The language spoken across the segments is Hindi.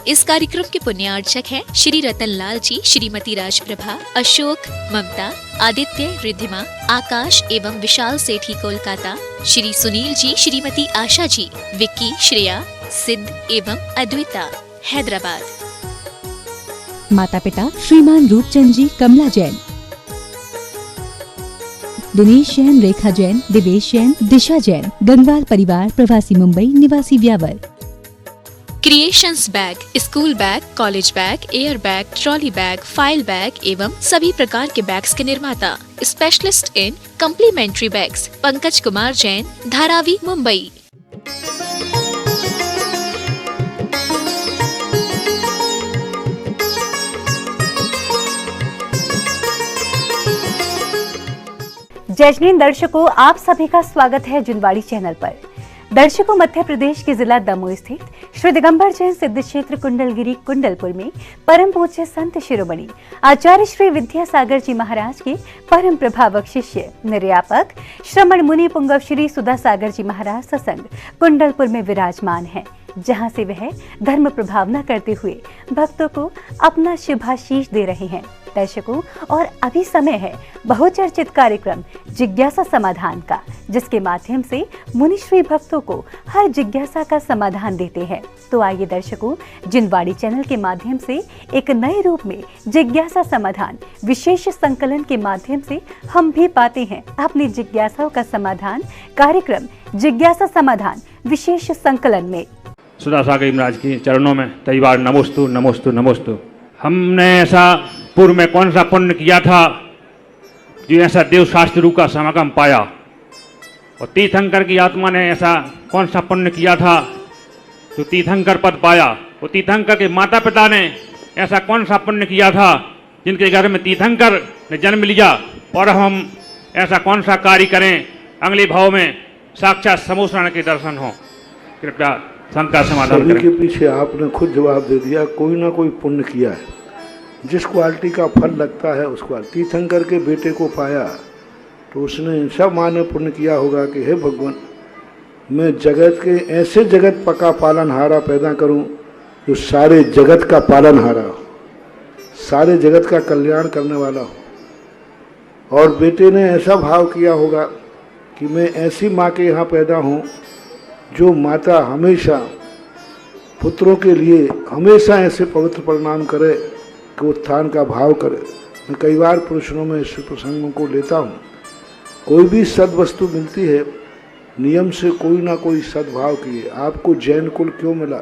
इस कार्यक्रम के पुण्यार्चक हैं श्री रतन लाल जी, श्रीमती राजप्रभा, अशोक, ममता, आदित्य, रिद्धिमा, आकाश एवं विशाल सेठी कोलकाता, श्री सुनील जी, श्रीमती आशा जी, विक्की, श्रेया, सिद्ध एवं अद्विता, हैदराबाद। माता पिता श्रीमान रूपचंद जी, कमला जैन, दिनेश जैन, रेखा जैन, दिवेश जैन, दिशा जैन, गंगवाल परिवार, प्रवासी मुंबई, निवासी Beawar. Creations bag, school bag, college bag, air bag, trolley bag, file bag एवं सभी प्रकार के बैग्स के निर्माता, specialist in complimentary bags, Pankaj Kumar Jain, Dharavi, Mumbai. जजनीन दर्शकों, आप सभी का स्वागत है जुनवाड़ी चैनल पर। दर्शकों, मध्य प्रदेश के जिला दमोह स्थित श्री दिगंबर जैन सिद्ध क्षेत्र कुंडलगिरी कुंडलपुर में परम पूज्य संत शिरोमणि आचार्य श्री विद्यासागर जी महाराज के परम प्रभावक शिष्य निर्यापक श्रमण मुनि पुंगव श्री सुधा सागर जी महाराज सत्संग कुंडलपुर में विराजमान है, जहां से वह धर्म प्रभावना करते हुए भक्तों को अपना शुभाशीष दे रहे हैं। दर्शकों, और अभी समय है बहुचर्चित कार्यक्रम जिज्ञासा समाधान का, जिसके माध्यम से मुनिश्री भक्तों को हर जिज्ञासा का समाधान देते हैं। तो आइए दर्शकों, जिनवाड़ी चैनल के माध्यम से एक नए रूप में जिज्ञासा समाधान विशेष संकलन के माध्यम से हम भी पाते हैं अपनी जिज्ञासाओं का समाधान कार्यक्रम जिज्ञासा समाधान विशेष संकलन में। सुधा सागर महाराज की चरणों में कई बार नमोस्तु नमोस्तु नमोस्तु। हमने ऐसा पूर्व में कौन सा पुण्य किया था जो ऐसा देव शास्त्र रूप का समागम पाया, और तीर्थंकर की आत्मा ने ऐसा कौन सा पुण्य किया था जो तीर्थंकर पद पाया, और तीर्थंकर के माता पिता ने ऐसा कौन सा पुण्य किया था जिनके घर में तीर्थंकर ने जन्म लिया, और हम ऐसा कौन सा कार्य करें अगले भाव में साक्षात समोसरण के दर्शन हो। कृपया संत का समाधान करें। के पीछे आपने खुद जवाब दे दिया, कोई ना कोई पुण्य किया है। जिस क्वालिटी का फल लगता है उसको तीर्थंकर के बेटे को पाया तो उसने सब माने पुण्य किया होगा कि हे भगवान, मैं जगत के ऐसे जगत पका पालनहारा पैदा करूं जो सारे जगत का पालनहारा हो, सारे जगत का कल्याण करने वाला हो। और बेटे ने ऐसा भाव किया होगा कि मैं ऐसी माँ के यहाँ पैदा हूँ जो माता हमेशा पुत्रों के लिए हमेशा ऐसे पवित्र परिणाम करे कि उत्थान का भाव करे। मैं कई बार प्रश्नों में इस प्रसंगों को लेता हूँ। कोई भी सद्वस्तु मिलती है नियम से कोई ना कोई सद्भाव किए। आपको जैन कुल क्यों मिला?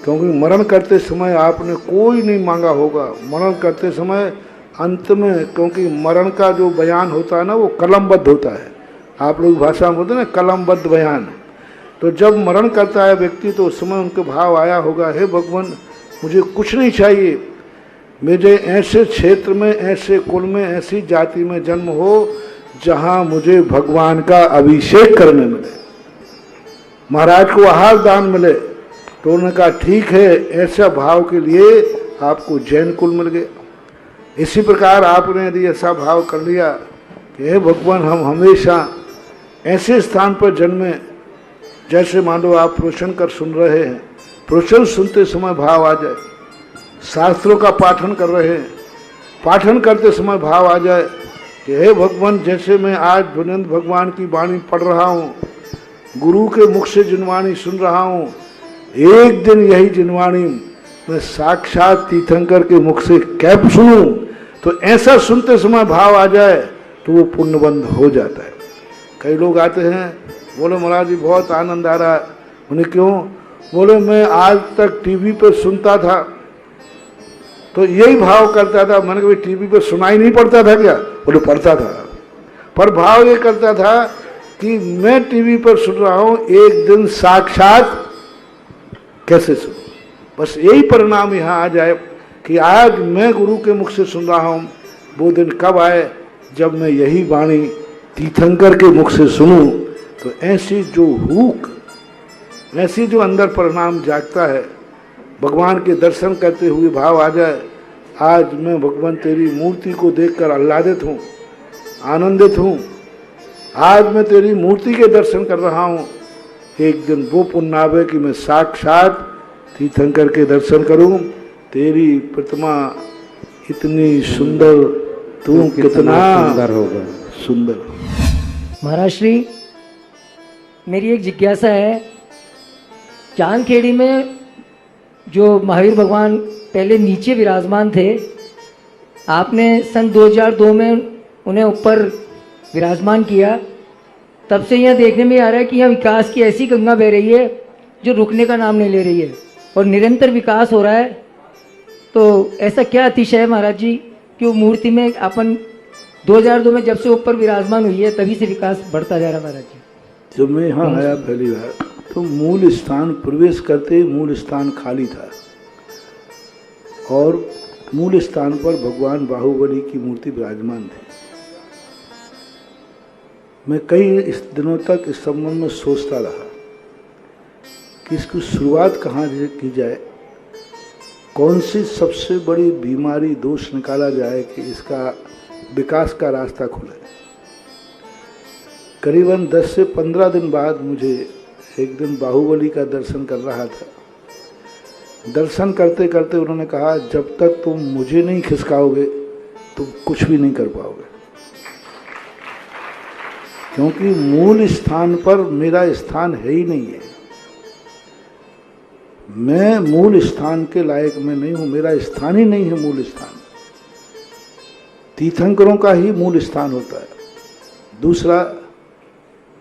क्योंकि मरण करते समय आपने कोई नहीं मांगा होगा। मरण करते समय अंत में, क्योंकि मरण का जो बयान होता है ना वो कलमबद्ध होता है। आप लोग भाषा में बोलते हैं ना कलमबद्ध बयान। तो जब मरण करता है व्यक्ति तो उस समय उनके भाव आया होगा, हे भगवान मुझे कुछ नहीं चाहिए, मुझे ऐसे क्षेत्र में, ऐसे कुल में, ऐसी जाति में जन्म हो जहां मुझे भगवान का अभिषेक करने मिले, महाराज को आहार दान मिले। तो उन्होंने कहा ठीक है, ऐसा भाव के लिए आपको जैन कुल मिल गया। इसी प्रकार आपने यदि ऐसा भाव कर लिया कि हे भगवान हम हमेशा ऐसे स्थान पर जन्मे, जैसे मान लो आप प्रवचन कर सुन रहे हैं, प्रवचन सुनते समय भाव आ जाए, शास्त्रों का पाठन कर रहे हैं, पाठन करते समय भाव आ जाए कि हे भगवान जैसे मैं आज धुनेन्द्र भगवान की वाणी पढ़ रहा हूँ, गुरु के मुख से जिनवाणी सुन रहा हूँ, एक दिन यही जिनवाणी मैं साक्षात तीर्थंकर के मुख से कैब सुनूं, तो ऐसा सुनते समय भाव आ जाए तो वो पुण्यबंध हो जाता है। कई लोग आते हैं, बोले महाराज जी बहुत आनंद आ रहा है। उन्हें क्यों? बोले मैं आज तक टीवी पर सुनता था तो यही भाव करता था। मैंने कहा टीवी पर सुनाई नहीं पड़ता था क्या? बोले पड़ता था, पर भाव ये करता था कि मैं टीवी पर सुन रहा हूँ, एक दिन साक्षात कैसे सुनूं। बस यही परिणाम यहाँ आ जाए कि आज मैं गुरु के मुख से सुन रहा हूँ, वो दिन कब आए जब मैं यही वाणी तीर्थंकर के मुख से सुनूं। तो ऐसी जो हुक, ऐसी जो अंदर परिणाम जागता है, भगवान के दर्शन करते हुए भाव आ जाए, आज मैं भगवान तेरी मूर्ति को देखकर आह्लादित हूँ, आनंदित हूँ, आज मैं तेरी मूर्ति के दर्शन कर रहा हूँ। एक दिन वो पुण्य आवे कि मैं साक्षात तीर्थंकर के दर्शन करूं, तेरी प्रतिमा इतनी सुंदर, तू कितना सुंदर होगा। सुंदर। महाराज श्री, मेरी एक जिज्ञासा है। चांदखेड़ी में जो महावीर भगवान पहले नीचे विराजमान थे, आपने सन 2002 में उन्हें ऊपर विराजमान किया। तब से यह देखने में आ रहा है कि यहाँ विकास की ऐसी गंगा बह रही है जो रुकने का नाम नहीं ले रही है और निरंतर विकास हो रहा है। तो ऐसा क्या अतिशय है महाराज जी कि वो मूर्ति में अपन 2002 में जब से ऊपर विराजमान हुई है तभी से विकास बढ़ता जा रहा है महाराज जी। जब मैं यहाँ आया पहली बार तो मूल स्थान प्रवेश करते ही मूल स्थान खाली था और मूल स्थान पर भगवान बाहुबली की मूर्ति विराजमान थी। मैं कई इस दिनों तक इस संबंध में सोचता रहा कि इसकी शुरुआत कहाँ की जाए, कौन सी सबसे बड़ी बीमारी दोष निकाला जाए कि इसका विकास का रास्ता खुले। करीबन 10 से 15 दिन बाद मुझे एक दिन बाहुबली का दर्शन कर रहा था। दर्शन करते करते उन्होंने कहा, जब तक तुम मुझे नहीं खिसकाओगे तुम कुछ भी नहीं कर पाओगे, क्योंकि मूल स्थान पर मेरा स्थान है ही नहीं है। मैं मूल स्थान के लायक में नहीं हूं, मेरा स्थान ही नहीं है मूल स्थान। तीर्थंकरों का ही मूल स्थान होता है। दूसरा,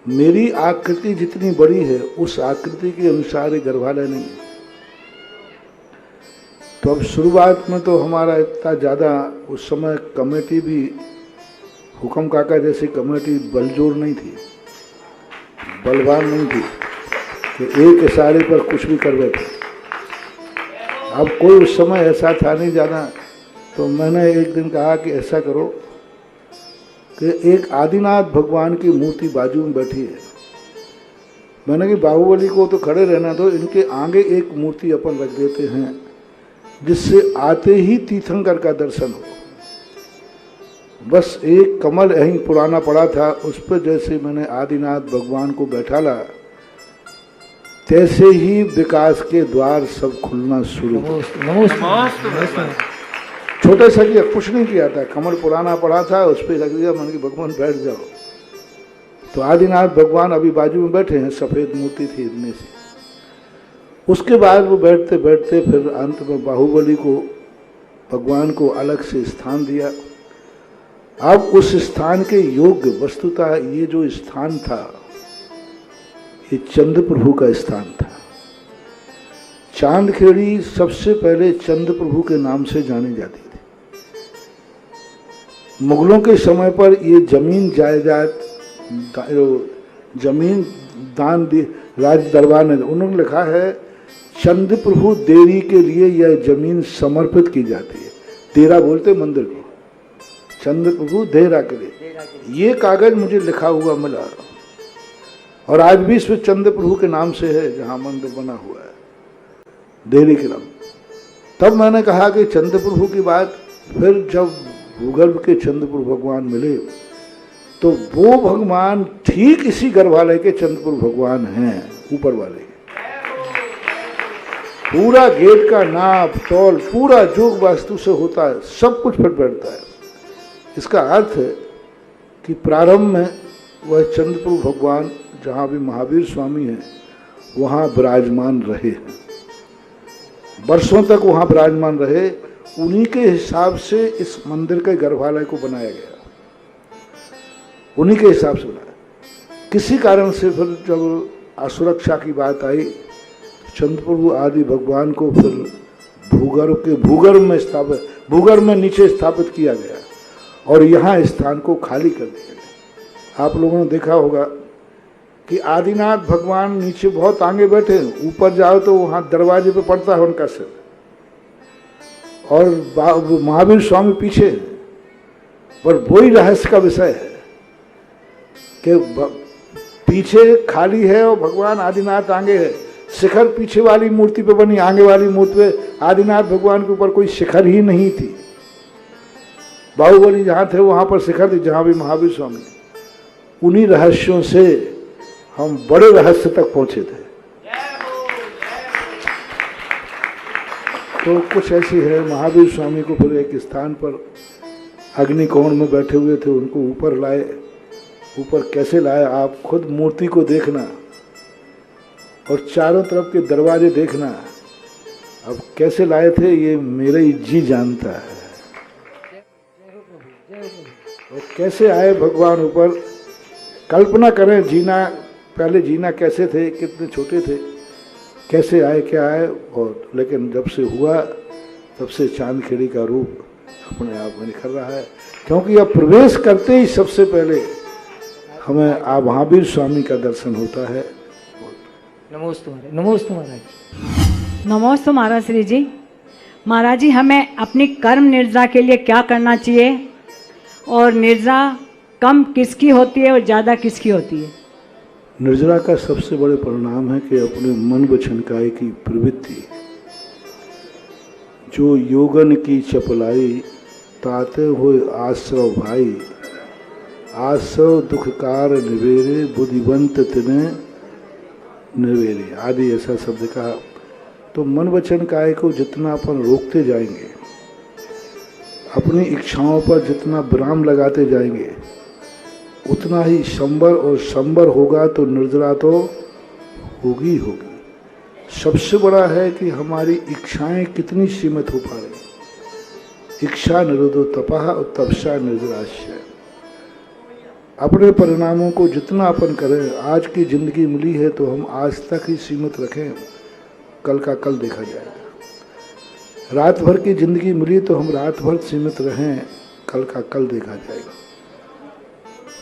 मेरी आकृति जितनी बड़ी है उस आकृति के अनुसार ये गर्भालय नहीं है। तो अब शुरुआत में तो हमारा इतना ज़्यादा उस समय कमेटी भी हुक्म काका जैसी कमेटी बलजोर नहीं थी, बलवान नहीं थी कि एक इशारे पर कुछ भी कर बैठे। अब कोई उस समय ऐसा था नहीं जाना। तो मैंने एक दिन कहा कि ऐसा करो कि एक आदिनाथ भगवान की मूर्ति बाजू में बैठी है। मैंने कि बाहुबली को तो खड़े रहना दो, इनके आगे एक मूर्ति अपन रख देते हैं जिससे आते ही तीर्थंकर का दर्शन हो। बस एक कमल यहीं पुराना पड़ा था, उस पर जैसे मैंने आदिनाथ भगवान को बैठाला तैसे ही विकास के द्वार सब खुलना शुरू हो। छोटे सा किया, कुछ नहीं किया था, कमल पुराना पड़ा था उस पर रख दिया। मैंने कि भगवान बैठ जाओ। तो आदिनाथ भगवान अभी बाजू में बैठे हैं, सफ़ेद मूर्ति थी इनमें से। उसके बाद वो बैठते बैठते फिर अंत में बाहुबली को भगवान को अलग से स्थान दिया। अब उस स्थान के योग्य वस्तुतः ये जो स्थान था ये चंद प्रभु का स्थान था। चांदखेड़ी सबसे पहले चंद प्रभु के नाम से जानी जाती थी। मुगलों के समय पर ये जमीन जायदाद जमीन दान दी राज दरबार ने, उन्होंने लिखा है चंद प्रभु देरी के लिए यह जमीन समर्पित की जाती है। देरा बोलते मंदिर को, चंद प्रभु देरा के लिए। ये कागज मुझे लिखा हुआ मिला और आज भी इसमें चंद प्रभु के नाम से है जहाँ मंदिर बना हुआ है, देरी के नाम। तब मैंने कहा कि चंद प्रभु की बात, फिर जब भूगर्भ के चंद प्रभु भगवान मिले तो वो भगवान ठीक इसी गर्भालय के चंद प्रभु भगवान हैं, ऊपर वाले। पूरा गेट का नाप तौल पूरा जोग वास्तु से होता है, सब कुछ फिट बैठता है। इसका अर्थ है कि प्रारंभ में वह चंद प्रभु भगवान जहाँ भी महावीर स्वामी हैं वहाँ विराजमान रहे हैं, वर्षों तक वहाँ विराजमान रहे। उन्हीं के हिसाब से इस मंदिर के गर्भालय को बनाया गया, उन्हीं के हिसाब से बनाया। किसी कारण से फिर जब असुरक्षा की बात आई, चंद प्रभु आदि भगवान को फिर भूगर्भ में नीचे स्थापित किया गया और यहाँ स्थान को खाली कर दिया गया। आप लोगों ने देखा होगा कि आदिनाथ भगवान नीचे बहुत आगे बैठे, ऊपर जाओ तो वहाँ दरवाजे पे पड़ता है उनका सिर, और महावीर स्वामी पीछे। पर वही रहस्य का विषय है कि पीछे खाली है और भगवान आदिनाथ आगे है। शिखर पीछे वाली मूर्ति पे बनी, आगे वाली मूर्ति पे आदिनाथ भगवान के ऊपर कोई शिखर ही नहीं थी। बाहुबली जहाँ थे वहाँ पर शिखर थी, जहाँ भी महावीर स्वामी। उन्हीं रहस्यों से हम बड़े रहस्य तक पहुँचे थे। तो कुछ ऐसी है, महावीर स्वामी को फिर एक स्थान पर अग्निकोण में बैठे हुए थे, उनको ऊपर लाए। ऊपर कैसे लाए आप खुद मूर्ति को देखना और चारों तरफ के दरवाजे देखना। अब कैसे लाए थे ये मेरा ही जी जानता है। और कैसे आए भगवान ऊपर, कल्पना करें जीना, पहले जीना कैसे थे, कितने छोटे थे, कैसे आए, क्या आए। और लेकिन जब से हुआ तब से चांदखेड़ी का रूप अपने आप में निखर रहा है, क्योंकि अब प्रवेश करते ही सबसे पहले हमें महावीर स्वामी का दर्शन होता है। नमोस्तु महाराज। नमोस्तु महाराज श्री जी। महाराज जी, हमें अपनी कर्म निर्जा के लिए क्या करना चाहिए, और निर्जा कम किसकी होती है और ज़्यादा किसकी होती है? निर्जरा का सबसे बड़े परिणाम है कि अपने मन वचन काया की प्रवृत्ति, जो योगन की चपलाई, ताते हुए आश्रव भाई, आश्रव दुखकार निवेरे, बुद्धिवंत तिने निवेरे आदि ऐसा शब्द कहा। तो मन वचन काया को जितना अपन रोकते जाएंगे, अपनी इच्छाओं पर जितना विराम लगाते जाएंगे, उतना ही संबर और संबर होगा, तो निर्जरा तो होगी होगी। सबसे बड़ा है कि हमारी इच्छाएं कितनी सीमित हो पा रही। इच्छा निरोधो तपः और तपसा निर्जराश्य। अपने परिणामों को जितना अपन करें, आज की जिंदगी मिली है तो हम आज तक ही सीमित रखें, कल का कल देखा जाएगा। रात भर की जिंदगी मिली तो हम रात भर सीमित रहें, कल का कल देखा जाएगा।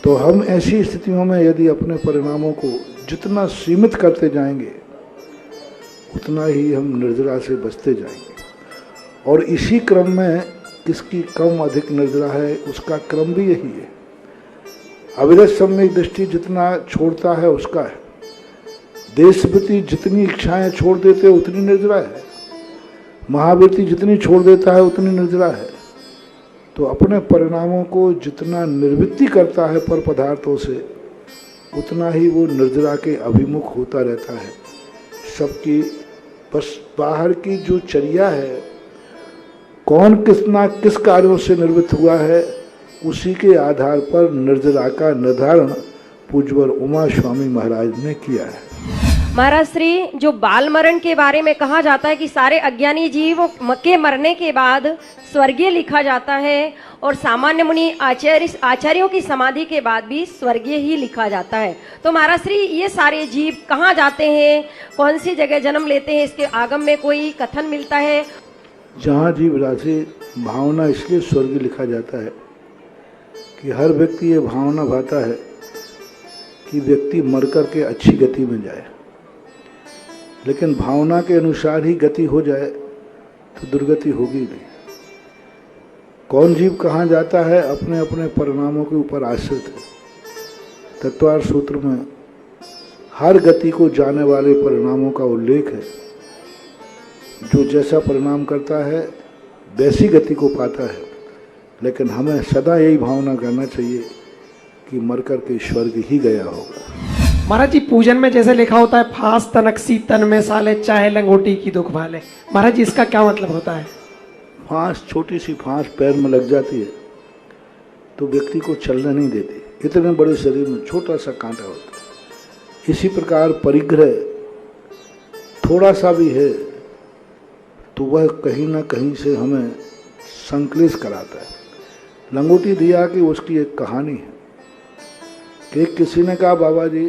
तो हम ऐसी स्थितियों में यदि अपने परिणामों को जितना सीमित करते जाएंगे, उतना ही हम निर्जरा से बचते जाएंगे। और इसी क्रम में किसकी कम अधिक निर्जरा है, उसका क्रम भी यही है। अविरत सम्यक दृष्टि जितना छोड़ता है उसका है। देशवृत्ति जितनी इच्छाएं छोड़ देते उतनी निर्जरा है। महावृत्ति जितनी छोड़ देता है उतनी निर्जरा है। तो अपने परिणामों को जितना निर्वृत्ति करता है पर पदार्थों से, उतना ही वो निर्जरा के अभिमुख होता रहता है। सबकी बस बाहर की जो चर्या है, कौन कितना किस कार्यों से निर्वृत्त हुआ है, उसी के आधार पर निर्जरा का निर्धारण पूज्यवर उमा स्वामी महाराज ने किया है। महाराज श्री, जो बाल मरण के बारे में कहा जाता है कि सारे अज्ञानी जीव के मरने के बाद स्वर्गीय लिखा जाता है, और सामान्य मुनि आचार्यों की समाधि के बाद भी स्वर्गीय ही लिखा जाता है। तो महाराज श्री, ये सारे जीव कहाँ जाते हैं, कौन सी जगह जन्म लेते हैं, इसके आगम में कोई कथन मिलता है? जहाँ जीव राशि भावना, इसलिए स्वर्ग लिखा जाता है कि हर व्यक्ति ये भावना भाता है कि व्यक्ति मर कर के अच्छी गति में जाए, लेकिन भावना के अनुसार ही गति हो जाए तो दुर्गति होगी नहीं। कौन जीव कहाँ जाता है, अपने अपने परिणामों के ऊपर आश्रित है। तत्वार सूत्र में हर गति को जाने वाले परिणामों का उल्लेख है। जो जैसा परिणाम करता है वैसी गति को पाता है, लेकिन हमें सदा यही भावना करना चाहिए कि मर कर के स्वर्ग ही गया होगा। महाराज जी, पूजन में जैसे लिखा होता है, फांस तनकसी तन में साले, चाहे लंगोटी की दुख भाले। महाराज जी, इसका क्या मतलब होता है? फांस, छोटी सी फांस पैर में लग जाती है तो व्यक्ति को चलने नहीं देती। इतने बड़े शरीर में छोटा सा कांटा होता है। इसी प्रकार परिग्रह थोड़ा सा भी है तो वह कहीं ना कहीं से हमें संक्लेश कराता है। लंगोटी दिया कि उसकी एक कहानी है कि किसी ने कहा, बाबा जी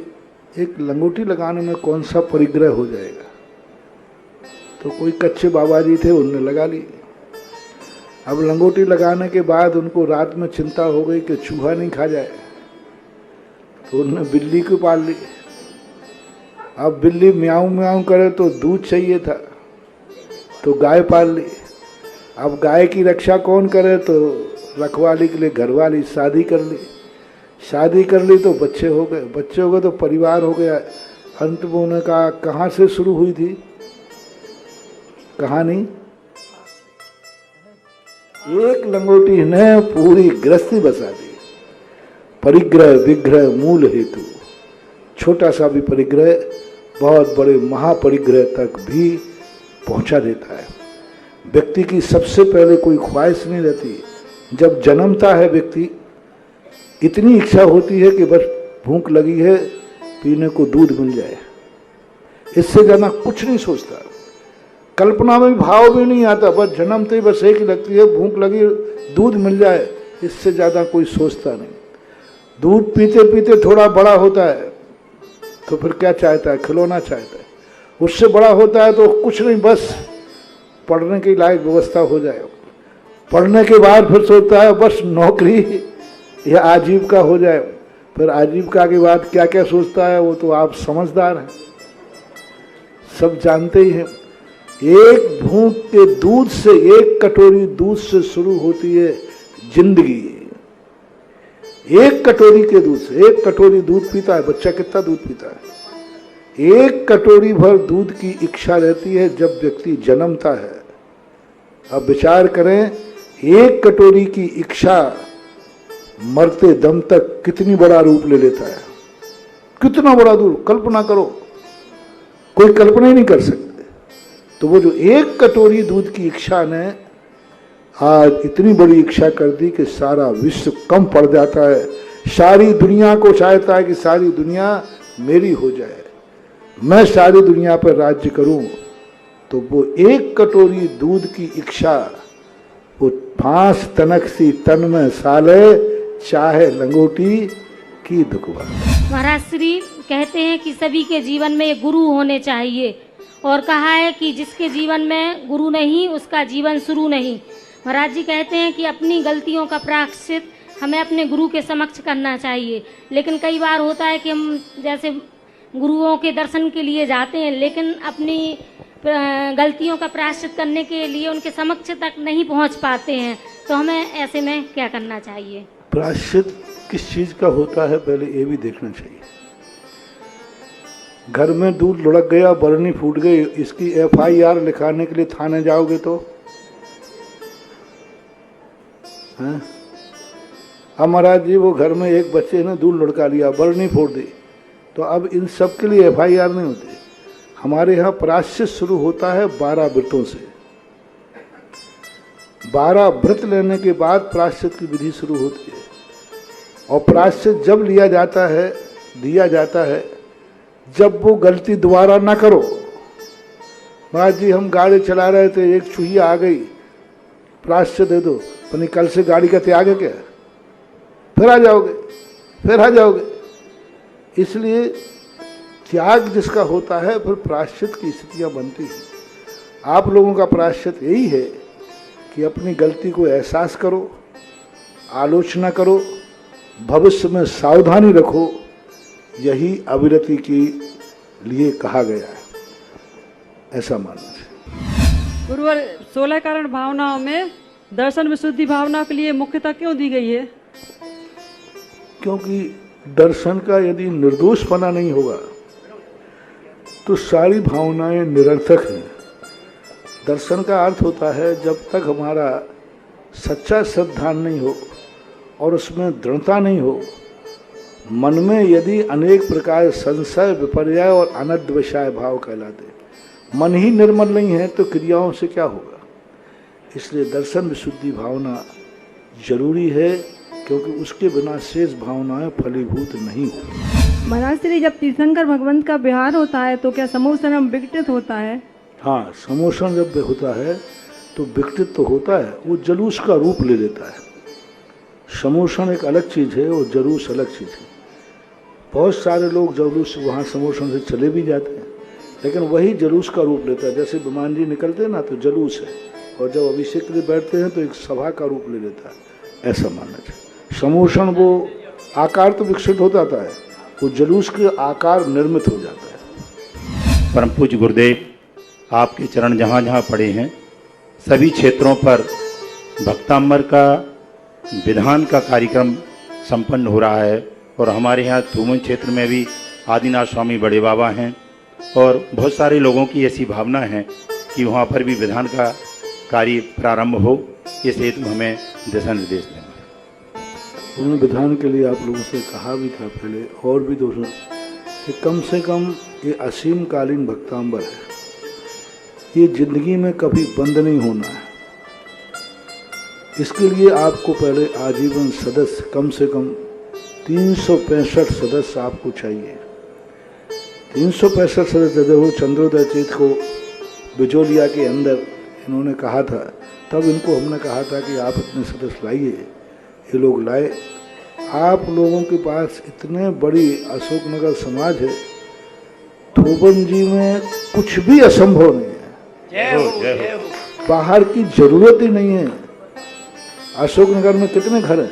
एक लंगोटी लगाने में कौन सा परिग्रह हो जाएगा। तो कोई कच्चे बाबा जी थे, उनने लगा ली। अब लंगोटी लगाने के बाद उनको रात में चिंता हो गई कि चूहा नहीं खा जाए, तो उन्होंने बिल्ली को पाल ली। अब बिल्ली म्याऊं म्याऊं करे तो दूध चाहिए था, तो गाय पाल ली। अब गाय की रक्षा कौन करे, तो रखवाली के लिए घरवाली। शादी कर ली, शादी कर ली तो बच्चे हो गए, बच्चे हो गए तो परिवार हो गया। अंत में उन्होंने कहा, कहाँ से शुरू हुई थी कहानी? एक लंगोटी ने पूरी गृहस्थी बसा दी। परिग्रह विग्रह मूल हेतु। छोटा सा भी परिग्रह बहुत बड़े महापरिग्रह तक भी पहुंचा देता है। व्यक्ति की सबसे पहले कोई ख्वाहिश नहीं रहती। जब जन्मता है व्यक्ति, इतनी इच्छा होती है कि बस भूख लगी है, पीने को दूध मिल जाए, इससे ज़्यादा कुछ नहीं सोचता। कल्पना में भाव भी नहीं आता, बस जन्मते ही बस एक ही लगती है, भूख लगी दूध मिल जाए, इससे ज़्यादा कोई सोचता नहीं। दूध पीते पीते थोड़ा बड़ा होता है तो फिर क्या चाहता है? खिलौना चाहता है। उससे बड़ा होता है तो कुछ नहीं, बस पढ़ने की लायक व्यवस्था हो जाए। पढ़ने के बाद फिर सोचता है बस नौकरी या आजीविका हो जाए। फिर आजीविका के बाद क्या क्या सोचता है वो तो आप समझदार हैं, सब जानते ही हैं। एक बूंद के दूध से, एक कटोरी दूध से शुरू होती है जिंदगी। एक कटोरी के दूध से, एक कटोरी दूध पीता है बच्चा, कितना दूध पीता है? एक कटोरी भर दूध की इच्छा रहती है जब व्यक्ति जन्मता है। अब विचार करें, एक कटोरी की इच्छा मरते दम तक कितनी बड़ा रूप ले लेता है, कितना बड़ा दूर, कल्पना करो, कोई कल्पना ही नहीं कर सकते। तो वो जो एक कटोरी दूध की इच्छा ने आज इतनी बड़ी इच्छा कर दी कि सारा विश्व कम पड़ जाता है, सारी दुनिया को चाहता है कि सारी दुनिया मेरी हो जाए, मैं सारी दुनिया पर राज्य करूं। तो वो एक कटोरी दूध की इच्छा, वो 5 तनक सी तन में साले, चाहे लंगोटी की दुखवा। महाराज श्री कहते हैं कि सभी के जीवन में एक गुरु होने चाहिए, और कहा है कि जिसके जीवन में गुरु नहीं उसका जीवन शुरू नहीं। महाराज जी कहते हैं कि अपनी गलतियों का प्रायश्चित हमें अपने गुरु के समक्ष करना चाहिए। लेकिन कई बार होता है कि हम जैसे गुरुओं के दर्शन के लिए जाते हैं, लेकिन अपनी गलतियों का प्रायश्चित करने के लिए उनके समक्ष तक नहीं पहुंच पाते हैं। तो हमें ऐसे में क्या करना चाहिए? प्रायश्चित किस चीज का होता है पहले ये भी देखना चाहिए। घर में दूध लुढ़क गया, बरनी फूट गई, इसकी FIR लिखाने के लिए थाने जाओगे तो हैं? अब महाराज जी वो घर में एक बच्चे ने दूध लुढ़का लिया, बरनी फोड़ दी, तो अब इन सब के लिए FIR नहीं होती। हमारे यहाँ प्रायश्चित शुरू होता है 12 व्रतों से। 12 व्रत लेने के बाद प्रायश्चित की विधि शुरू होती है। और प्रायश्चित जब लिया जाता है, दिया जाता है, जब वो गलती दोबारा ना करो। महाराज जी हम गाड़ी चला रहे थे, एक चूहिया आ गई, प्रायश्चित दे दो, पनी कल से गाड़ी का त्याग है क्या? फिर आ जाओगे, फिर आ जाओगे। इसलिए त्याग जिसका होता है फिर प्रायश्चित की स्थितियाँ बनती हैं। आप लोगों का प्रायश्चित यही है कि अपनी गलती को एहसास करो, आलोचना करो, भविष्य में सावधानी रखो। यही अविरति के लिए कहा गया है, ऐसा मानना चाहिए। गुरुवर, 16 कारण भावनाओं में दर्शन विशुद्धि भावना के लिए मुख्यता क्यों दी गई है? क्योंकि दर्शन का यदि निर्दोषपना नहीं होगा तो सारी भावनाएं निरर्थक हैं। दर्शन का अर्थ होता है जब तक हमारा सच्चा श्रद्धा नहीं हो और उसमें दृढ़ता नहीं हो, मन में यदि अनेक प्रकार संशय, विपर्य और अनद्वेषाय भाव कहलाते, मन ही निर्मल नहीं है तो क्रियाओं से क्या होगा। इसलिए दर्शन विशुद्धि भावना जरूरी है, क्योंकि उसके बिना शेष भावनाएं फलीभूत नहीं होती। महाराज श्री, जब तीर्थंकर भगवंत का विहार होता है तो क्या समोषणम विघटित होता है? हाँ, समोषण जब होता है तो विघटित तो होता है, वो जलूस का रूप ले लेता है। समोषण एक अलग चीज़ है और जलूस अलग चीज़ है। बहुत सारे लोग जलूस वहाँ समोषण से चले भी जाते हैं, लेकिन वही जलूस का रूप लेता है। जैसे विमान जी निकलते हैं ना तो जलूस है, और जब अभिषेक के लिए बैठते हैं तो एक सभा का रूप ले लेता है, ऐसा मानना चाहिए। समोषण वो आकार तो विकसित हो जाता है, वो जलूस के आकार निर्मित हो जाता है। परम पूज्य गुरुदेव, आपके चरण जहाँ जहाँ पड़े हैं सभी क्षेत्रों पर भक्तांबर का विधान का कार्यक्रम संपन्न हो रहा है। और हमारे यहाँ थूमन क्षेत्र में भी आदिनाथ स्वामी बड़े बाबा हैं, और बहुत सारे लोगों की ऐसी भावना है कि वहाँ पर भी विधान का कार्य प्रारंभ हो। इस हेतु हमें दिशा निर्देश देना। उन्होंने विधान के लिए आप लोगों से कहा भी था पहले, और भी दोस्तों, कि कम से कम ये असीम कालीन भक्तांबर है, ये जिंदगी में कभी बंद नहीं होना है। इसके लिए आपको पहले आजीवन सदस्य कम से कम 365 सदस्य आपको चाहिए। 365 सदस्य जब चंद्रोदय तीर्थ को बिचौलिया के अंदर इन्होंने कहा था, तब इनको हमने कहा था कि आप इतने सदस्य लाइए। ये लोग लाए। आप लोगों के पास इतने बड़ी अशोकनगर समाज है, थोबन जी में कुछ भी असंभव नहीं है। जय हो, जय हो। बाहर की जरूरत ही नहीं है। अशोकनगर में कितने घर हैं?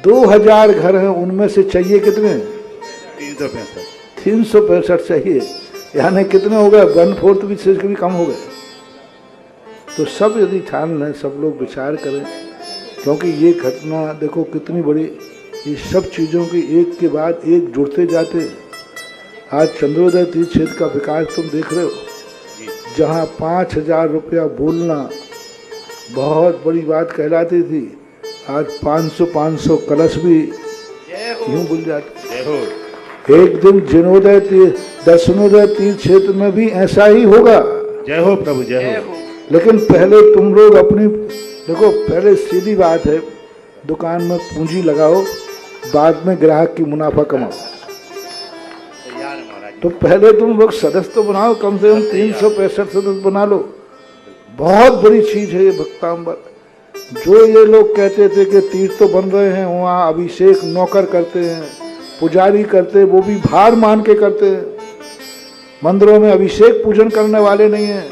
2000 घर हैं। उनमें से चाहिए कितने? 365 चाहिए। यानी कितने हो गए? 1/4 भी से भी कम हो गए। तो सब यदि ठान लें, सब लोग विचार करें, क्योंकि ये घटना देखो कितनी बड़ी, ये सब चीज़ों की एक के बाद एक जुड़ते जाते। आज चंद्रोदय तीर्थ क्षेत्र का विकास तुम देख रहे हो, जहाँ 5000 रुपया बोलना बहुत बड़ी बात कहलाती थी, आज 500 कलश भी यूँ बोल जाते। एक दिन जिनोदय तीर्थ, दर्शनोदय तीर्थ क्षेत्र में भी ऐसा ही होगा। जय हो प्रभु, जय हो। लेकिन पहले तुम लोग अपनी देखो, पहले सीधी बात है, दुकान में पूंजी लगाओ, बाद में ग्राहक की मुनाफा कमाओ। तो पहले तुम लोग सदस्य तो बनाओ, कम से कम 365 सदस्य बना लो। बहुत बड़ी चीज है ये भक्तांबर। जो ये लोग कहते थे कि तीर्थ तो बन रहे हैं, वहाँ अभिषेक नौकर करते हैं, पुजारी करते हैं, वो भी भार मान के करते हैं। मंदिरों में अभिषेक पूजन करने वाले नहीं हैं।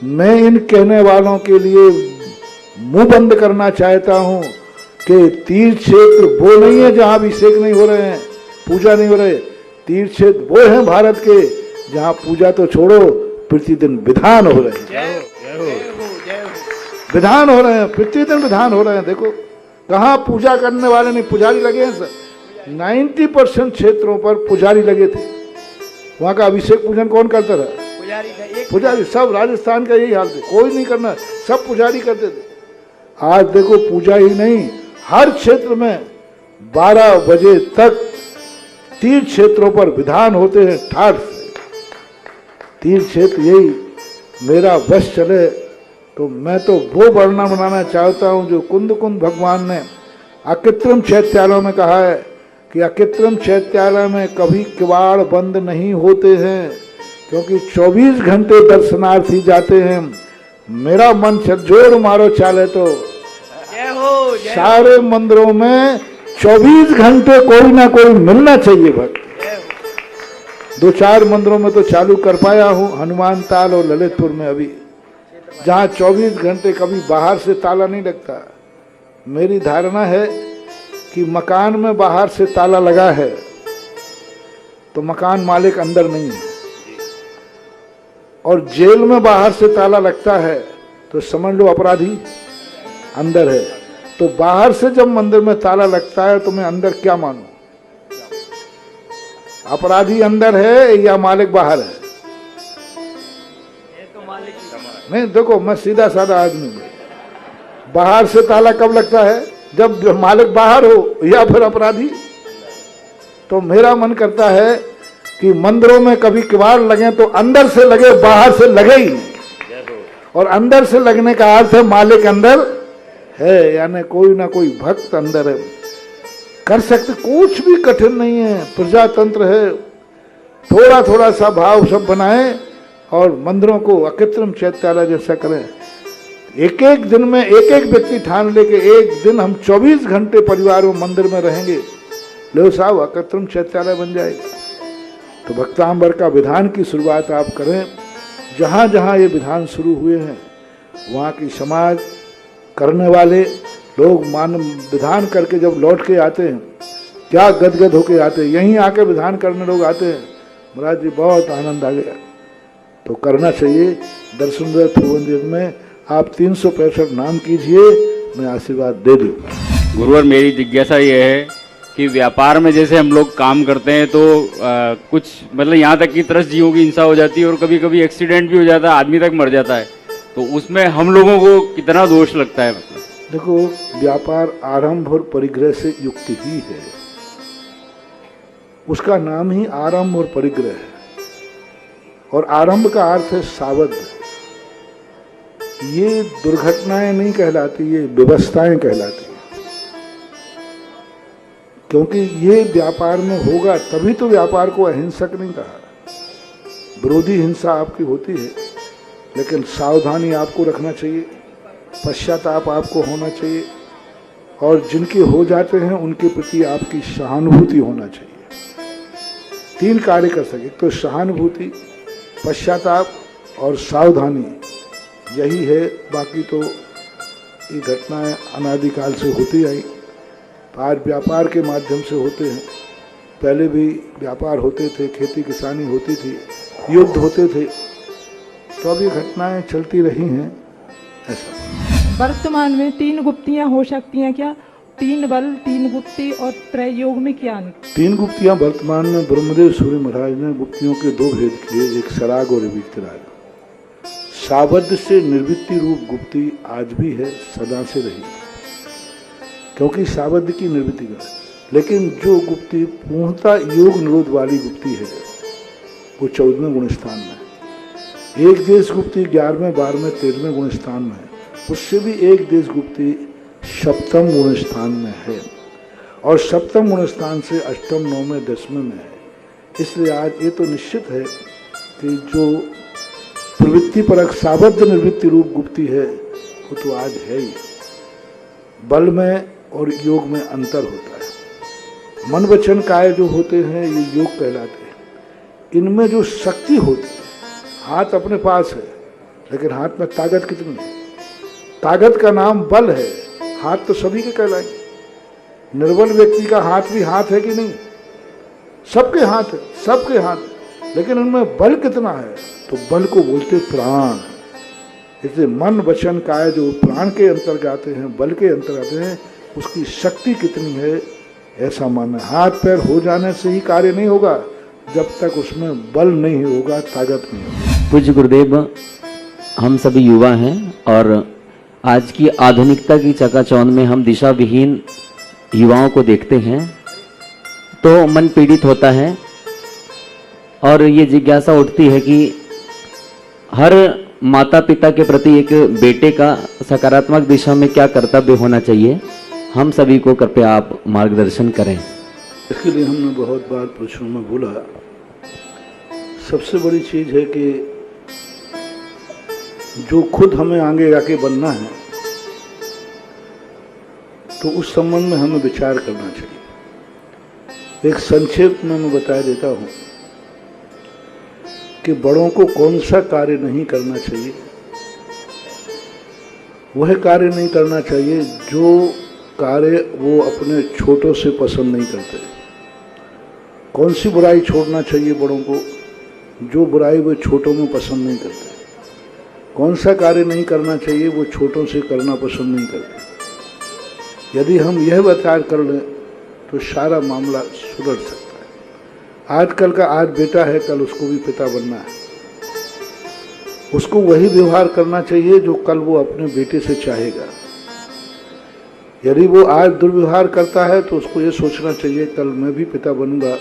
मैं इन कहने वालों के लिए मुंह बंद करना चाहता हूँ कि तीर्थ क्षेत्र वो नहीं है जहाँ अभिषेक नहीं हो रहे हैं, पूजा नहीं हो रहे। तीर्थ क्षेत्र वो है भारत के जहाँ पूजा तो छोड़ो, प्रतिदिन विधान हो रहे हैं। विधान हो रहे हैं, प्रतिदिन विधान हो रहे हैं। देखो कहाँ पूजा करने वाले नहीं, पुजारी लगे हैं सर। 90% क्षेत्रों पर पुजारी लगे थे। वहाँ का अभिषेक पूजन कौन करता था? पुजारी। सब राजस्थान का यही हाल थे, कोई नहीं करना, सब पुजारी करते थे। आज देखो पूजा ही नहीं, हर क्षेत्र में 12 बजे तक तीर्थ क्षेत्रों पर विधान होते हैं ठाठ से। तीर्थ क्षेत्र यही मेरा बस चले तो मैं तो वो वर्णन बनाना चाहता हूँ जो कुंद कुंद भगवान ने अकृत्रिम चैत्यालय में कहा है कि अकृत्रिम चैत्यालय में कभी किवाड़ बंद नहीं होते हैं, क्योंकि 24 घंटे दर्शनार्थी जाते हैं। मेरा मन जोर मारो चाले तो सारे मंदिरों में 24 घंटे कोई ना कोई मिलना चाहिए भक्त। 2-4 मंदिरों में तो चालू कर पाया हूँ, हनुमान ताल और ललितपुर में अभी, जहाँ 24 घंटे कभी बाहर से ताला नहीं लगता। मेरी धारणा है कि मकान में बाहर से ताला लगा है तो मकान मालिक अंदर नहीं है, और जेल में बाहर से ताला लगता है तो समझ लो अपराधी अंदर है। तो बाहर से जब मंदिर में ताला लगता है तो मैं अंदर क्या मानूं? अपराधी अंदर है या मालिक बाहर है? नहीं, देखो मैं सीधा साधा आदमी हूं। बाहर से ताला कब लगता है? जब मालिक बाहर हो या फिर अपराधी। तो मेरा मन करता है कि मंदिरों में कभी किवाड़ लगे तो अंदर से लगे, बाहर से लगे ही। और अंदर से लगने का अर्थ है मालिक अंदर है, यानी कोई ना कोई भक्त अंदर है। कर सकते, कुछ भी कठिन नहीं है, प्रजातंत्र है। थोड़ा थोड़ा सा भाव सब बनाएं और मंदिरों को अकृत्रिम चैत्यालय जैसा करें। एक एक दिन में एक एक व्यक्ति ठान ले के एक दिन हम 24 घंटे परिवार में मंदिर में रहेंगे, लो साहब अकृत्रिम चैत्यालय बन जाएगा। तो भक्तांबर का विधान की शुरुआत आप करें। जहाँ जहाँ ये विधान शुरू हुए हैं वहाँ की समाज करने वाले लोग मान विधान करके जब लौट के आते हैं क्या गदगद होके आते हैं। यहीं आके विधान करने लोग आते हैं, महाराज जी बहुत आनंद आ गया। तो करना चाहिए। दर्शनोदय त्रिभुवन में आप 365 नाम कीजिए, मैं आशीर्वाद दे दूँगा। गुरुवर मेरी जिज्ञासा ये है कि व्यापार में जैसे हम लोग काम करते हैं तो कुछ मतलब यहाँ तक कि 10 जीवों की हिंसा हो जाती है और कभी कभी एक्सीडेंट भी हो जाता है, आदमी तक मर जाता है, तो उसमें हम लोगों को कितना दोष लगता है? मतलब देखो व्यापार आरंभ और परिग्रह से युक्त ही है, उसका नाम ही आरंभ और परिग्रह है। और आरंभ का अर्थ है सावध। ये दुर्घटनाएं नहीं कहलाती, ये व्यवस्थाएं कहलाती हैं, क्योंकि ये व्यापार में होगा तभी तो व्यापार को अहिंसक नहीं कहा। विरोधी हिंसा आपकी होती है, लेकिन सावधानी आपको रखना चाहिए, पश्चाताप आपको होना चाहिए, और जिनके हो जाते हैं उनके प्रति आपकी सहानुभूति होना चाहिए। 3 कार्य कर सके, तो सहानुभूति, पश्चाताप और सावधानी, यही है। बाकी तो ये घटनाएं अनादिकाल से होती आई, आज व्यापार के माध्यम से होते हैं। पहले भी व्यापार होते थे, खेती किसानी होती थी, युद्ध होते थे, तो अब ये घटनाएं चलती रही हैं। ऐसा वर्तमान में 3 गुप्तियां हो सकती हैं क्या? 3 बल, 3 गुप्ती और त्रैयोग में क्या अंतर? 3 गुप्तियां वर्तमान में ब्रह्मदेव सूर्य महाराज ने गुप्तियों के 2 भेद किए, एक सराग और एक वितराग। सावध से निर्वृत्ति रूप गुप्ती आज भी है, सदा से रही, क्योंकि सावध की निर्वृत्ति का। लेकिन जो गुप्ती पूर्णता योग निरोध वाली गुप्ती है वो 14वें गुण स्थान में है। एक देश गुप्ती 11वें, 12वें, 13वें गुण स्थान में है, उससे भी एक देश गुप्ती 7वें गुण स्थान में है, और 7वें गुण स्थान से 8वें, 9वें, 10वें में है। इसलिए आज ये तो निश्चित है कि जो प्रवृत्ति परक सावध निर्वृत्ति रूप गुप्ती है वो तो आज है ही। बल में और योग में अंतर होता है। मन वचन काय जो होते हैं ये योग कहलाते हैं। इनमें जो शक्ति होती है, हाथ अपने पास है, लेकिन हाथ में ताकत कितनी है? ताकत का नाम बल है। हाथ तो सभी के कहलाएंगे। निर्बल व्यक्ति का हाथ भी हाथ है कि नहीं? सबके हाथ है, सबके हाथ, लेकिन उनमें बल कितना है? तो बल को बोलते प्राण। इसलिए मन वचन काय जो प्राण के अंतर्गत आते हैं, बल के अंतर्गत आते हैं, उसकी शक्ति कितनी है ऐसा मानना। हाथ पैर हो जाने से ही कार्य नहीं होगा, जब तक उसमें बल नहीं होगा, ताकत नहीं होगी। पूज्य गुरुदेव, हम सभी युवा हैं और आज की आधुनिकता की चकाचौंध में हम दिशा विहीन युवाओं को देखते हैं तो मन पीड़ित होता है और ये जिज्ञासा उठती है कि हर माता पिता के प्रति एक बेटे का सकारात्मक दिशा में क्या कर्तव्य होना चाहिए, हम सभी को कृपया आप मार्गदर्शन करें। इसके लिए हमने बहुत बार प्रश्नों में बोला, सबसे बड़ी चीज़ है कि जो खुद हमें आगे आके बनना है तो उस संबंध में हमें विचार करना चाहिए। एक संक्षेप में मैं बता देता हूँ कि बड़ों को कौन सा कार्य नहीं करना चाहिए। वह कार्य नहीं करना चाहिए जो कार्य वो अपने छोटों से पसंद नहीं करते। कौन सी बुराई छोड़ना चाहिए बड़ों को जो बुराई वो छोटों में पसंद नहीं करते। कौन सा कार्य नहीं करना चाहिए वो छोटों से करना पसंद नहीं करते। यदि हम यह विचार कर लें तो सारा मामला सुधर सकता है। आजकल का आज बेटा है, कल उसको भी पिता बनना है। उसको वही व्यवहार करना चाहिए जो कल वो अपने बेटे से चाहेगा। यदि वो आज दुर्व्यवहार करता है तो उसको ये सोचना चाहिए कल मैं भी पिता बनूंगा,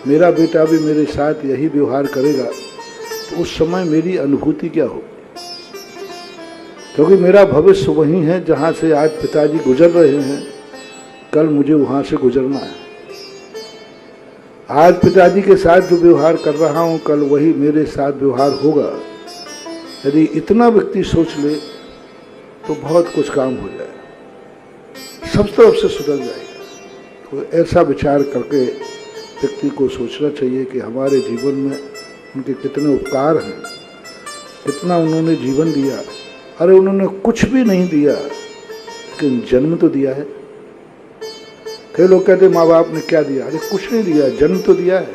मेरा बेटा भी मेरे साथ यही व्यवहार करेगा, तो उस समय मेरी अनुभूति क्या होगी। क्योंकि मेरा भविष्य वही है जहाँ से आज पिताजी गुजर रहे हैं, कल मुझे वहाँ से गुजरना है। आज पिताजी के साथ जो व्यवहार कर रहा हूँ कल वही मेरे साथ व्यवहार होगा। यदि इतना व्यक्ति सोच ले तो बहुत कुछ काम हो जाए, सब तरफ से सुधर जाएगा। तो ऐसा विचार करके व्यक्ति को सोचना चाहिए कि हमारे जीवन में उनके कितने उपकार हैं, कितना उन्होंने जीवन दिया। अरे उन्होंने कुछ भी नहीं दिया लेकिन जन्म तो दिया है। कई लोग कहते माँ बाप ने क्या दिया, अरे कुछ नहीं दिया, जन्म तो दिया है।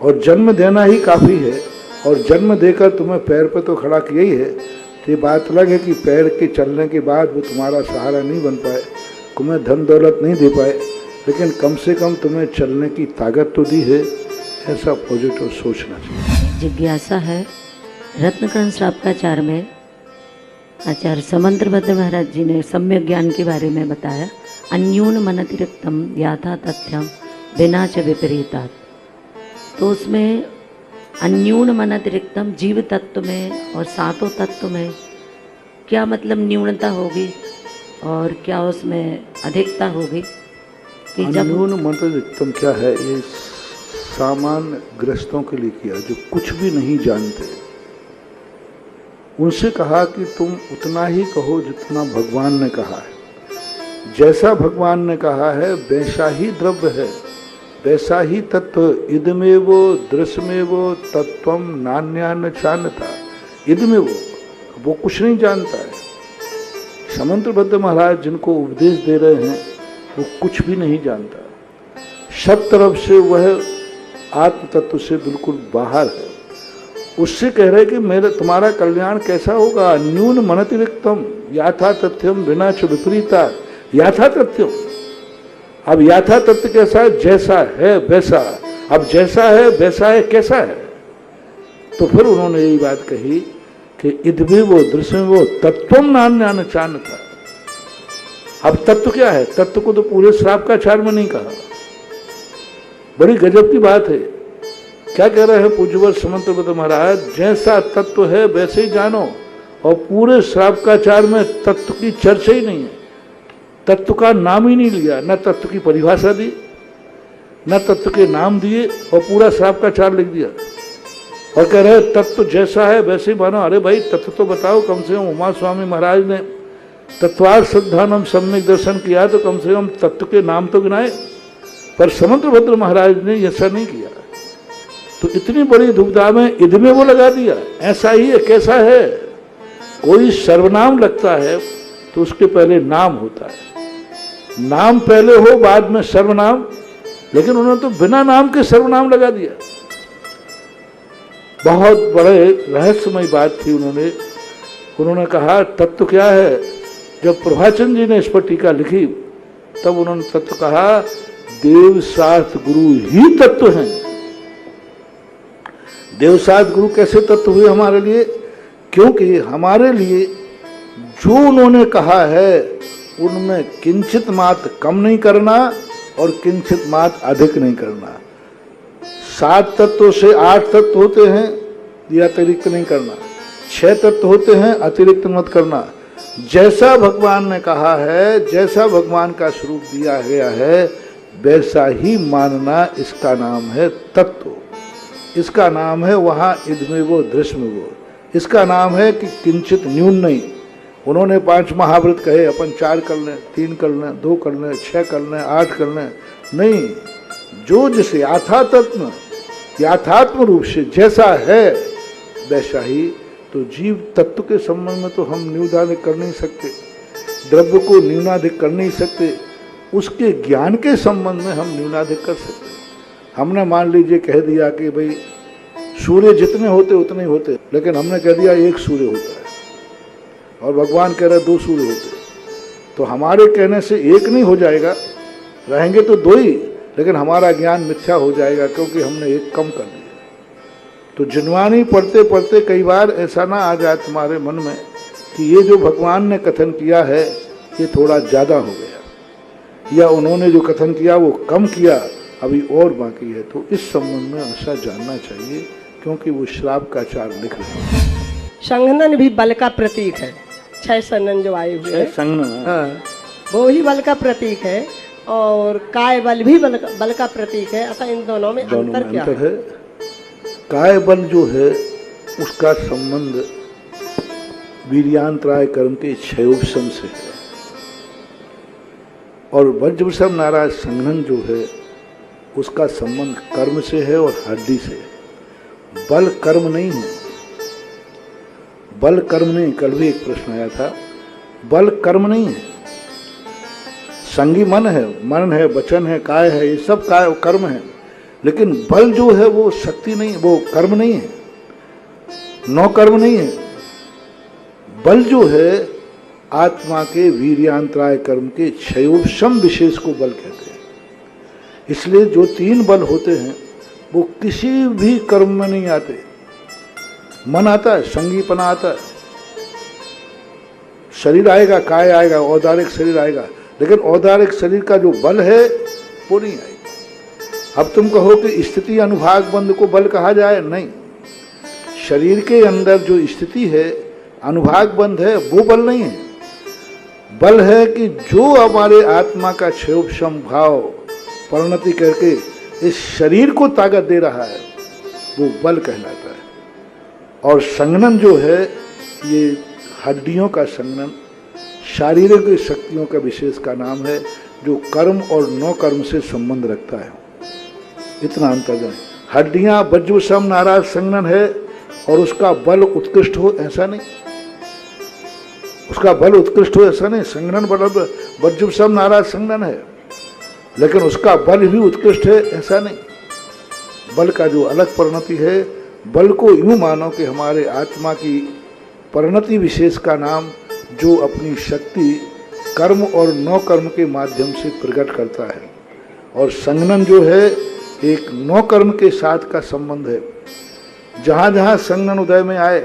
और जन्म देना ही काफ़ी है। और जन्म देकर तुम्हें पैर पर तो खड़ा किया ही है। तो ये बात अलग है कि पैर के चलने के बाद वो तुम्हारा सहारा नहीं बन पाए, तुम्हें धन दौलत नहीं दे पाए, लेकिन कम से कम तुम्हें चलने की ताकत तो दी है। ऐसा पॉजिटिव सोचना चाहिए। जिज्ञासा है, रत्नकर्ण श्रावकाचार्य में आचार्य समंत्रभद्र महाराज जी ने सम्यक ज्ञान के बारे में बताया, अन्यून मनतिरिक्तम याथा तथ्यम बिना च विपरीतात। तो उसमें अन्यून मनतिरिक्तम जीव तत्व में और सातों तत्व में क्या मतलब न्यूनता होगी और क्या उसमें अधिकता होगी? कि जब अन्यून मनतिरिक्तम क्या है? ये सामान्य ग्रस्तों के लिए किया जो कुछ भी नहीं जानते, उनसे कहा कि तुम उतना ही कहो जितना भगवान ने कहा है। जैसा भगवान ने कहा है वैसा ही द्रव्य है, वैसा ही तत्व। इदमेवो दृश्यमेवो तत्वम नान्यान चान्यथा। इदमेवो, वो कुछ नहीं जानता है। समंत्रभद्र महाराज जिनको उपदेश दे रहे हैं वो कुछ भी नहीं जानता, सब तरफ से वह आत्म तत्व से बिल्कुल बाहर है। उससे कह रहे कि मेरा तुम्हारा कल्याण कैसा होगा? न्यून मनतिरिक्तम याथा तथ्यम बिना च विपरीता। याथा तथ्यम, अब याथा तथ्य कैसा है? जैसा है वैसा। अब जैसा है वैसा है, कैसा है? तो फिर उन्होंने यही बात कही कि इदभी वो दृश्य वो तत्वम नान्यान चान था। अब तत्व क्या है? तत्व को तो पूरे श्राप का चार में नहीं कहा। बड़ी गजब की बात है। क्या कह रहे हैं पूज्यवर समंत्रभद्र महाराज? जैसा तत्व है वैसे ही जानो, और पूरे श्राप का चार में तत्व की चर्चा ही नहीं है, तत्व का नाम ही नहीं लिया, न तत्व की परिभाषा दी, न तत्व के नाम दिए, और पूरा श्राप का चार लिख दिया और कह रहे तत्व जैसा है वैसे ही मानो। अरे भाई तत्व तो बताओ, कम से कम उमा स्वामी महाराज ने तत्वार श्रद्धानम सम्यक दर्शन किया तो कम से कम तत्व के नाम तो गिनाए, पर समंत्रभद्र महाराज ने ऐसा नहीं किया। तो इतनी बड़ी दुविधा में इधमें वो लगा दिया। ऐसा ही है, कैसा है? कोई सर्वनाम लगता है तो उसके पहले नाम होता है, नाम पहले हो बाद में सर्वनाम, लेकिन उन्होंने तो बिना नाम के सर्वनाम लगा दिया। बहुत बड़े रहस्यमय बात थी। उन्होंने कहा तत्व क्या है? जब प्रभाचंद जी ने इस पर टीका लिखी तब उन्होंने तत्व कहा, देव शास्त्र गुरु ही तत्व हैं। देवशास्त्र गुरु कैसे तत्व हुए हमारे लिए? क्योंकि हमारे लिए जो उन्होंने कहा है उनमें किंचित मात्र कम नहीं करना और किंचित मात्र अधिक नहीं करना। 7 तत्वों से 8 तत्व होते हैं, ये अतिरिक्त नहीं करना। 6 तत्व होते हैं, अतिरिक्त मत करना। जैसा भगवान ने कहा है, जैसा भगवान का स्वरूप दिया गया है वैसा ही मानना, इसका नाम है तत्व। इसका नाम है वहाँ इदमें वो दृश्य में वो। इसका नाम है कि किंचित न्यून नहीं। उन्होंने 5 महाव्रत कहे, अपन 4 कर लें, 3 कर लें, 2 कर लें, 6 कर लें, 8 कर लें, नहीं। जो जिसे यथात्म रूप से जैसा है वैसा ही। तो जीव तत्व के संबंध में तो हम न्यूनाधिक कर नहीं सकते, द्रव्य को न्यूनाधिक कर नहीं सकते, उसके ज्ञान के संबंध में हम न्यूनाधिक कर सकते। हमने मान लीजिए कह दिया कि भाई सूर्य जितने होते उतने ही होते, लेकिन हमने कह दिया एक सूर्य होता है और भगवान कह रहे 2 सूर्य होते, तो हमारे कहने से एक नहीं हो जाएगा, रहेंगे तो 2 ही, लेकिन हमारा ज्ञान मिथ्या हो जाएगा क्योंकि हमने एक कम कर दिया। तो जिनवाणी पढ़ते पढ़ते कई बार ऐसा ना आ जाए तुम्हारे मन में कि ये जो भगवान ने कथन किया है ये थोड़ा ज़्यादा हो गया, या उन्होंने जो कथन किया वो कम किया, अभी और बाकी है। तो इस संबंध में ऐसा जानना चाहिए क्योंकि वो श्राप का चार लिख रहे हैं। संघनन भी बल का प्रतीक है। 6 संघनन जो आए हुए हैं, हाँ, वो ही बल का प्रतीक है, और काय बल भी बल का प्रतीक है। अतः इन दोनों में अंतर क्या है? काय बल जो है उसका संबंध वीर्यांतराय कर्म के क्षयोपशम से है, और वज्रवशम नाराज संघनन जो है उसका संबंध कर्म से है और हड्डी से है। बल कर्म नहीं है, बल कर्म नहीं। कल भी एक प्रश्न आया था, बल कर्म नहीं है। संगी मन है, वचन है, काय है, ये सब काय कर्म है, लेकिन बल जो है वो शक्ति नहीं, वो कर्म नहीं है, नौ कर्म नहीं है। बल जो है आत्मा के वीर्यांतराय कर्म के क्षयोपशम विशेष को बल कहते हैं। इसलिए जो 3 बल होते हैं वो किसी भी कर्म में नहीं आते। मन आता है, संगीपना आता है, शरीर आएगा, काय आएगा, औदारिक शरीर आएगा, लेकिन औदारिक शरीर का जो बल है वो नहीं आएगा। अब तुम कहो कि स्थिति अनुभाग बंध को बल कहा जाए, नहीं, शरीर के अंदर जो स्थिति है, अनुभाग बंध है, वो बल नहीं है। बल है कि जो हमारे आत्मा का क्षोभशम भाव परिणति करके इस शरीर को ताकत दे रहा है, वो बल कहलाता है। और संगनन जो है, ये हड्डियों का संगनन, शारीरिक शक्तियों का विशेष का नाम है, जो कर्म और नौ कर्म से संबंध रखता है। इतना अंतर जाए। हड्डियां वज्रसम नाराज संगनन है और उसका बल उत्कृष्ट हो ऐसा नहीं, उसका बल उत्कृष्ट हो ऐसा नहीं। संगनन बल वज्रसम नाराज संगनन है, लेकिन उसका बल भी उत्कृष्ट है ऐसा नहीं। बल का जो अलग परिणति है, बल को यूं मानो कि हमारे आत्मा की परिणति विशेष का नाम, जो अपनी शक्ति कर्म और नौ कर्म के माध्यम से प्रकट करता है। और संगनन जो है एक नौ कर्म के साथ का संबंध है। जहाँ जहाँ संगनन उदय में आए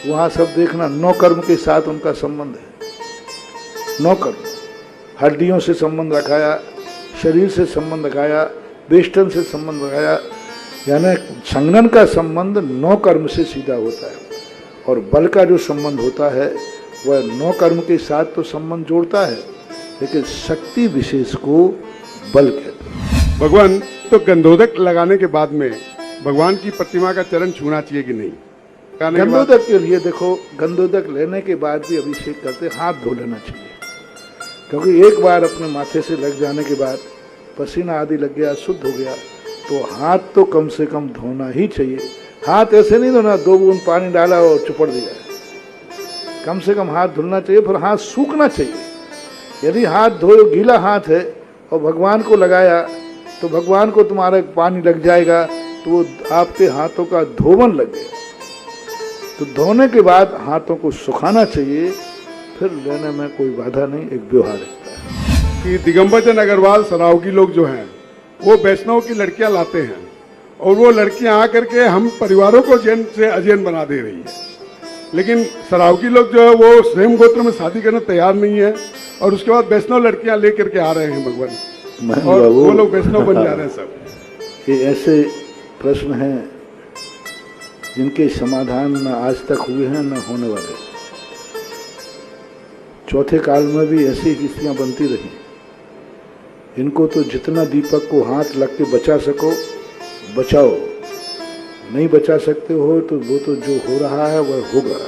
वहाँ सब देखना नौ कर्म के साथ उनका संबंध है। नौ कर्म, हड्डियों से संबंध रखाया, शरीर से संबंध रखाया, वेष्टन से संबंध रखाया, यानी संगनन का संबंध नौ कर्म से सीधा होता है। और बल का जो संबंध होता है वह नौ कर्म के साथ तो संबंध जोड़ता है, लेकिन शक्ति विशेष को बल कहते हैं। भगवान, तो गंधोदक लगाने के बाद में भगवान की प्रतिमा का चरण छूना चाहिए कि नहीं? गंधोदक के लिए देखो, गंधोदक लेने के बाद भी अभिषेक करते हाथ धो लेना चाहिए, क्योंकि एक बार अपने माथे से लग जाने के बाद पसीना आदि लग गया, शुद्ध हो गया, तो हाथ तो कम से कम धोना ही चाहिए। हाथ ऐसे नहीं धोना 2 बूंद पानी डाला और चुपड़ दिया, कम से कम हाथ धुलना चाहिए, फिर हाथ सूखना चाहिए। यदि हाथ धो गीला हाथ है और भगवान को लगाया तो भगवान को तुम्हारा पानी लग जाएगा, तो वो आपके हाथों का धोवन लग गया। तो धोने के बाद हाथों को सुखाना चाहिए, फिर लेने में कोई बाधा नहीं, एक व्यवहार है। कि दिगंबर चंद अग्रवाल सरावगी लोग जो हैं वो वैष्णव की लड़कियां लाते हैं और वो लड़कियां आकर के हम परिवारों को जैन से अजैन बना दे रही है, लेकिन सरावगी लोग जो है वो स्वयं गोत्र में शादी करने तैयार नहीं है और उसके बाद वैष्णव लड़कियां लेकर के आ रहे हैं भगवान, और वो लोग वैष्णव बन जा रहे हैं सब। ये ऐसे प्रश्न हैं जिनके समाधान न आज तक हुए हैं न होने वाले। चौथे काल में भी ऐसी स्थितियां बनती रही। इनको तो जितना दीपक को हाथ लग के बचा सको बचाओ, नहीं बचा सकते हो तो वो तो जो हो रहा है वह होगा।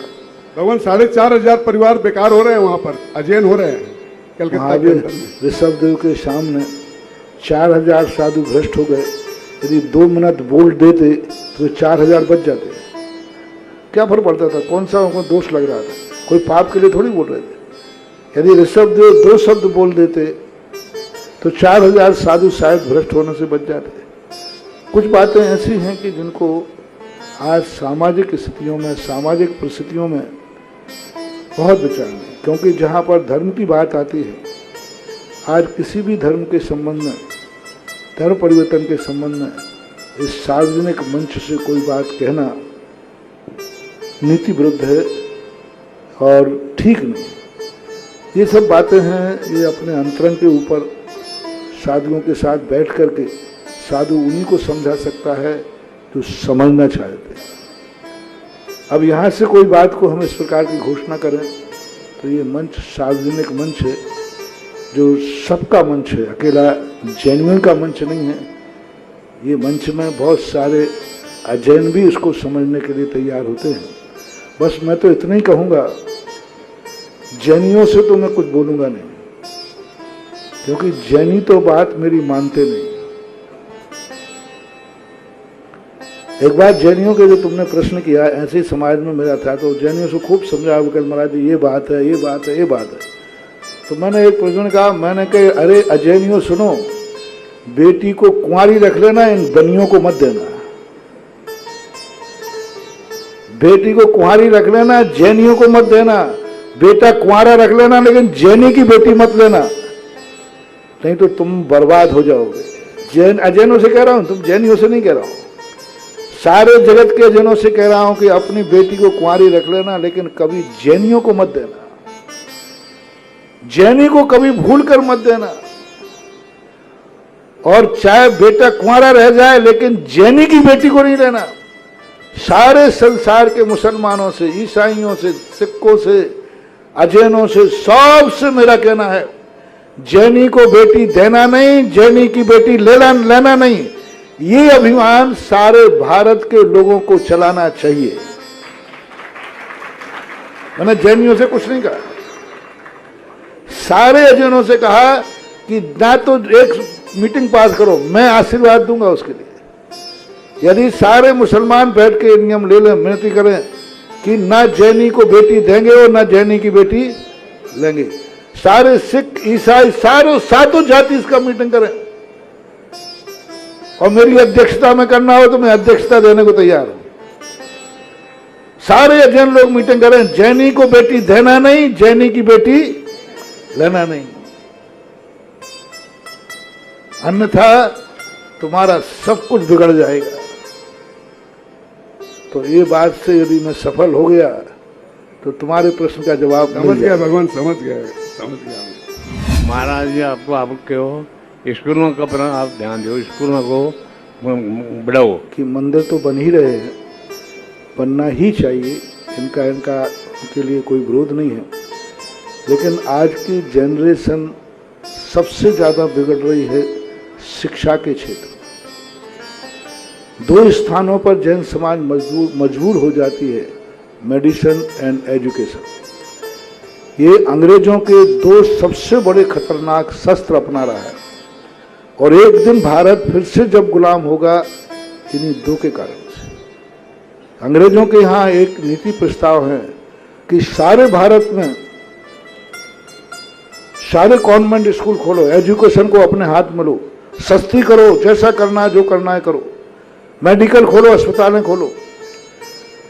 भगवान 4,500 परिवार बेकार हो रहे हैं, वहाँ पर अजैन हो रहे हैं कलकत्ता के अंदर में। ऋषभदेव के सामने 4,000 साधु भ्रष्ट हो गए। यदि 2 मिनट बोल देते तो 4,000 बच जाते। क्या फर्क पड़ता था? कौन सा उनको दोष लग रहा था? कोई पाप के लिए थोड़ी बोल रहे थे। यदि ऋषभदेव 2 शब्द बोल देते तो 4,000 साधु शायद भ्रष्ट होने से बच जाते। कुछ बातें ऐसी हैं कि जिनको आज सामाजिक स्थितियों में, सामाजिक परिस्थितियों में बहुत विचार नहीं, क्योंकि जहाँ पर धर्म की बात आती है, आज किसी भी धर्म के संबंध में, धर्म परिवर्तन के संबंध में इस सार्वजनिक मंच से कोई बात कहना नीति विरुद्ध है और ठीक नहीं। ये सब बातें हैं, ये अपने अंतरंग के ऊपर साधुओं के साथ बैठ करके साधु उन्हीं को समझा सकता है जो समझना चाहते हैं। अब यहाँ से कोई बात को हम इस प्रकार की घोषणा करें तो ये मंच सार्वजनिक मंच है, जो सबका मंच है, अकेला जैनियों का मंच नहीं है। ये मंच में बहुत सारे अजैन भी इसको समझने के लिए तैयार होते हैं। बस मैं तो इतना ही कहूँगा, जैनियों से तो मैं कुछ बोलूँगा नहीं, क्योंकि जैनी तो बात मेरी मानते नहीं। एक बार जैनियों के जो तुमने प्रश्न किया, ऐसे ही समाज में मेरा था, तो जैनियों से खूब समझाया कि महाराज ये बात है, ये बात है, ये बात है। तो मैंने एक प्रश्न कहा, मैंने कहा अरे अजैनियों सुनो, बेटी को कुंवारी रख लेना, इन बनियों को मत देना। बेटी को कुंवारी रख लेना, जैनियों को मत देना। बेटा कुंवारा रख लेना, लेकिन जैनी की बेटी मत लेना, नहीं तो तुम बर्बाद हो जाओगे। जैन अजैनों से कह रहा हूं, तुम जैनियों से नहीं कह रहा हूं, सारे जगत के अजैनों से कह रहा हूं कि अपनी बेटी को कुंवारी रख लेना, लेकिन कभी जैनियों को मत देना। जैनी को कभी भूल कर मत देना। और चाहे बेटा कुंवारा रह जाए, लेकिन जैनी की बेटी को नहीं लेना। सारे संसार के मुसलमानों से, ईसाइयों से, सिखों से, अजैनों से, सबसे मेरा कहना है, जैनी को बेटी देना नहीं, जैनी की बेटी लेना नहीं, ये अभियान सारे भारत के लोगों को चलाना चाहिए। मैंने जैनियों से कुछ नहीं कहा, सारे अजैनों से कहा कि ना तो एक मीटिंग पास करो, मैं आशीर्वाद दूंगा उसके लिए। यदि सारे मुसलमान बैठ के नियम ले लें, विनती करें कि ना जैनी को बेटी देंगे और ना जैनी की बेटी लेंगे, सारे सिख, ईसाई, सातों जाति इसका मीटिंग करें, और मेरी अध्यक्षता में करना हो तो मैं अध्यक्षता देने को तैयार हूं। सारे अजैन लोग मीटिंग करें, जैनी को बेटी देना नहीं, जैनी की बेटी लेना नहीं, अन्यथा तुम्हारा सब कुछ बिगड़ जाएगा। तो ये बात से यदि मैं सफल हो गया तो तुम्हारे प्रश्न का जवाब समझ गया भगवान, समझ गया। महाराज जी आपको आप कहो स्कूलों का पर आप ध्यान दो, स्कूलों को बढ़ाओ। कि मंदिर तो बन ही रहे हैं, बनना ही चाहिए, इनके लिए कोई विरोध नहीं है, लेकिन आज की जनरेशन सबसे ज़्यादा बिगड़ रही है शिक्षा के क्षेत्र। 2 स्थानों पर जैन समाज मजबूर हो जाती है, मेडिसिन एंड एजुकेशन। ये अंग्रेजों के 2 सबसे बड़े खतरनाक शस्त्र अपना रहा है, और एक दिन भारत फिर से जब गुलाम होगा इन्हीं 2 के कारण से। अंग्रेजों के यहाँ एक नीति प्रस्ताव है कि सारे भारत में सारे कॉन्वेंट स्कूल खोलो, एजुकेशन को अपने हाथ में लो, सस्ती करो, जैसा करना है जो करना है करो, मेडिकल खोलो, अस्पतालें खोलो।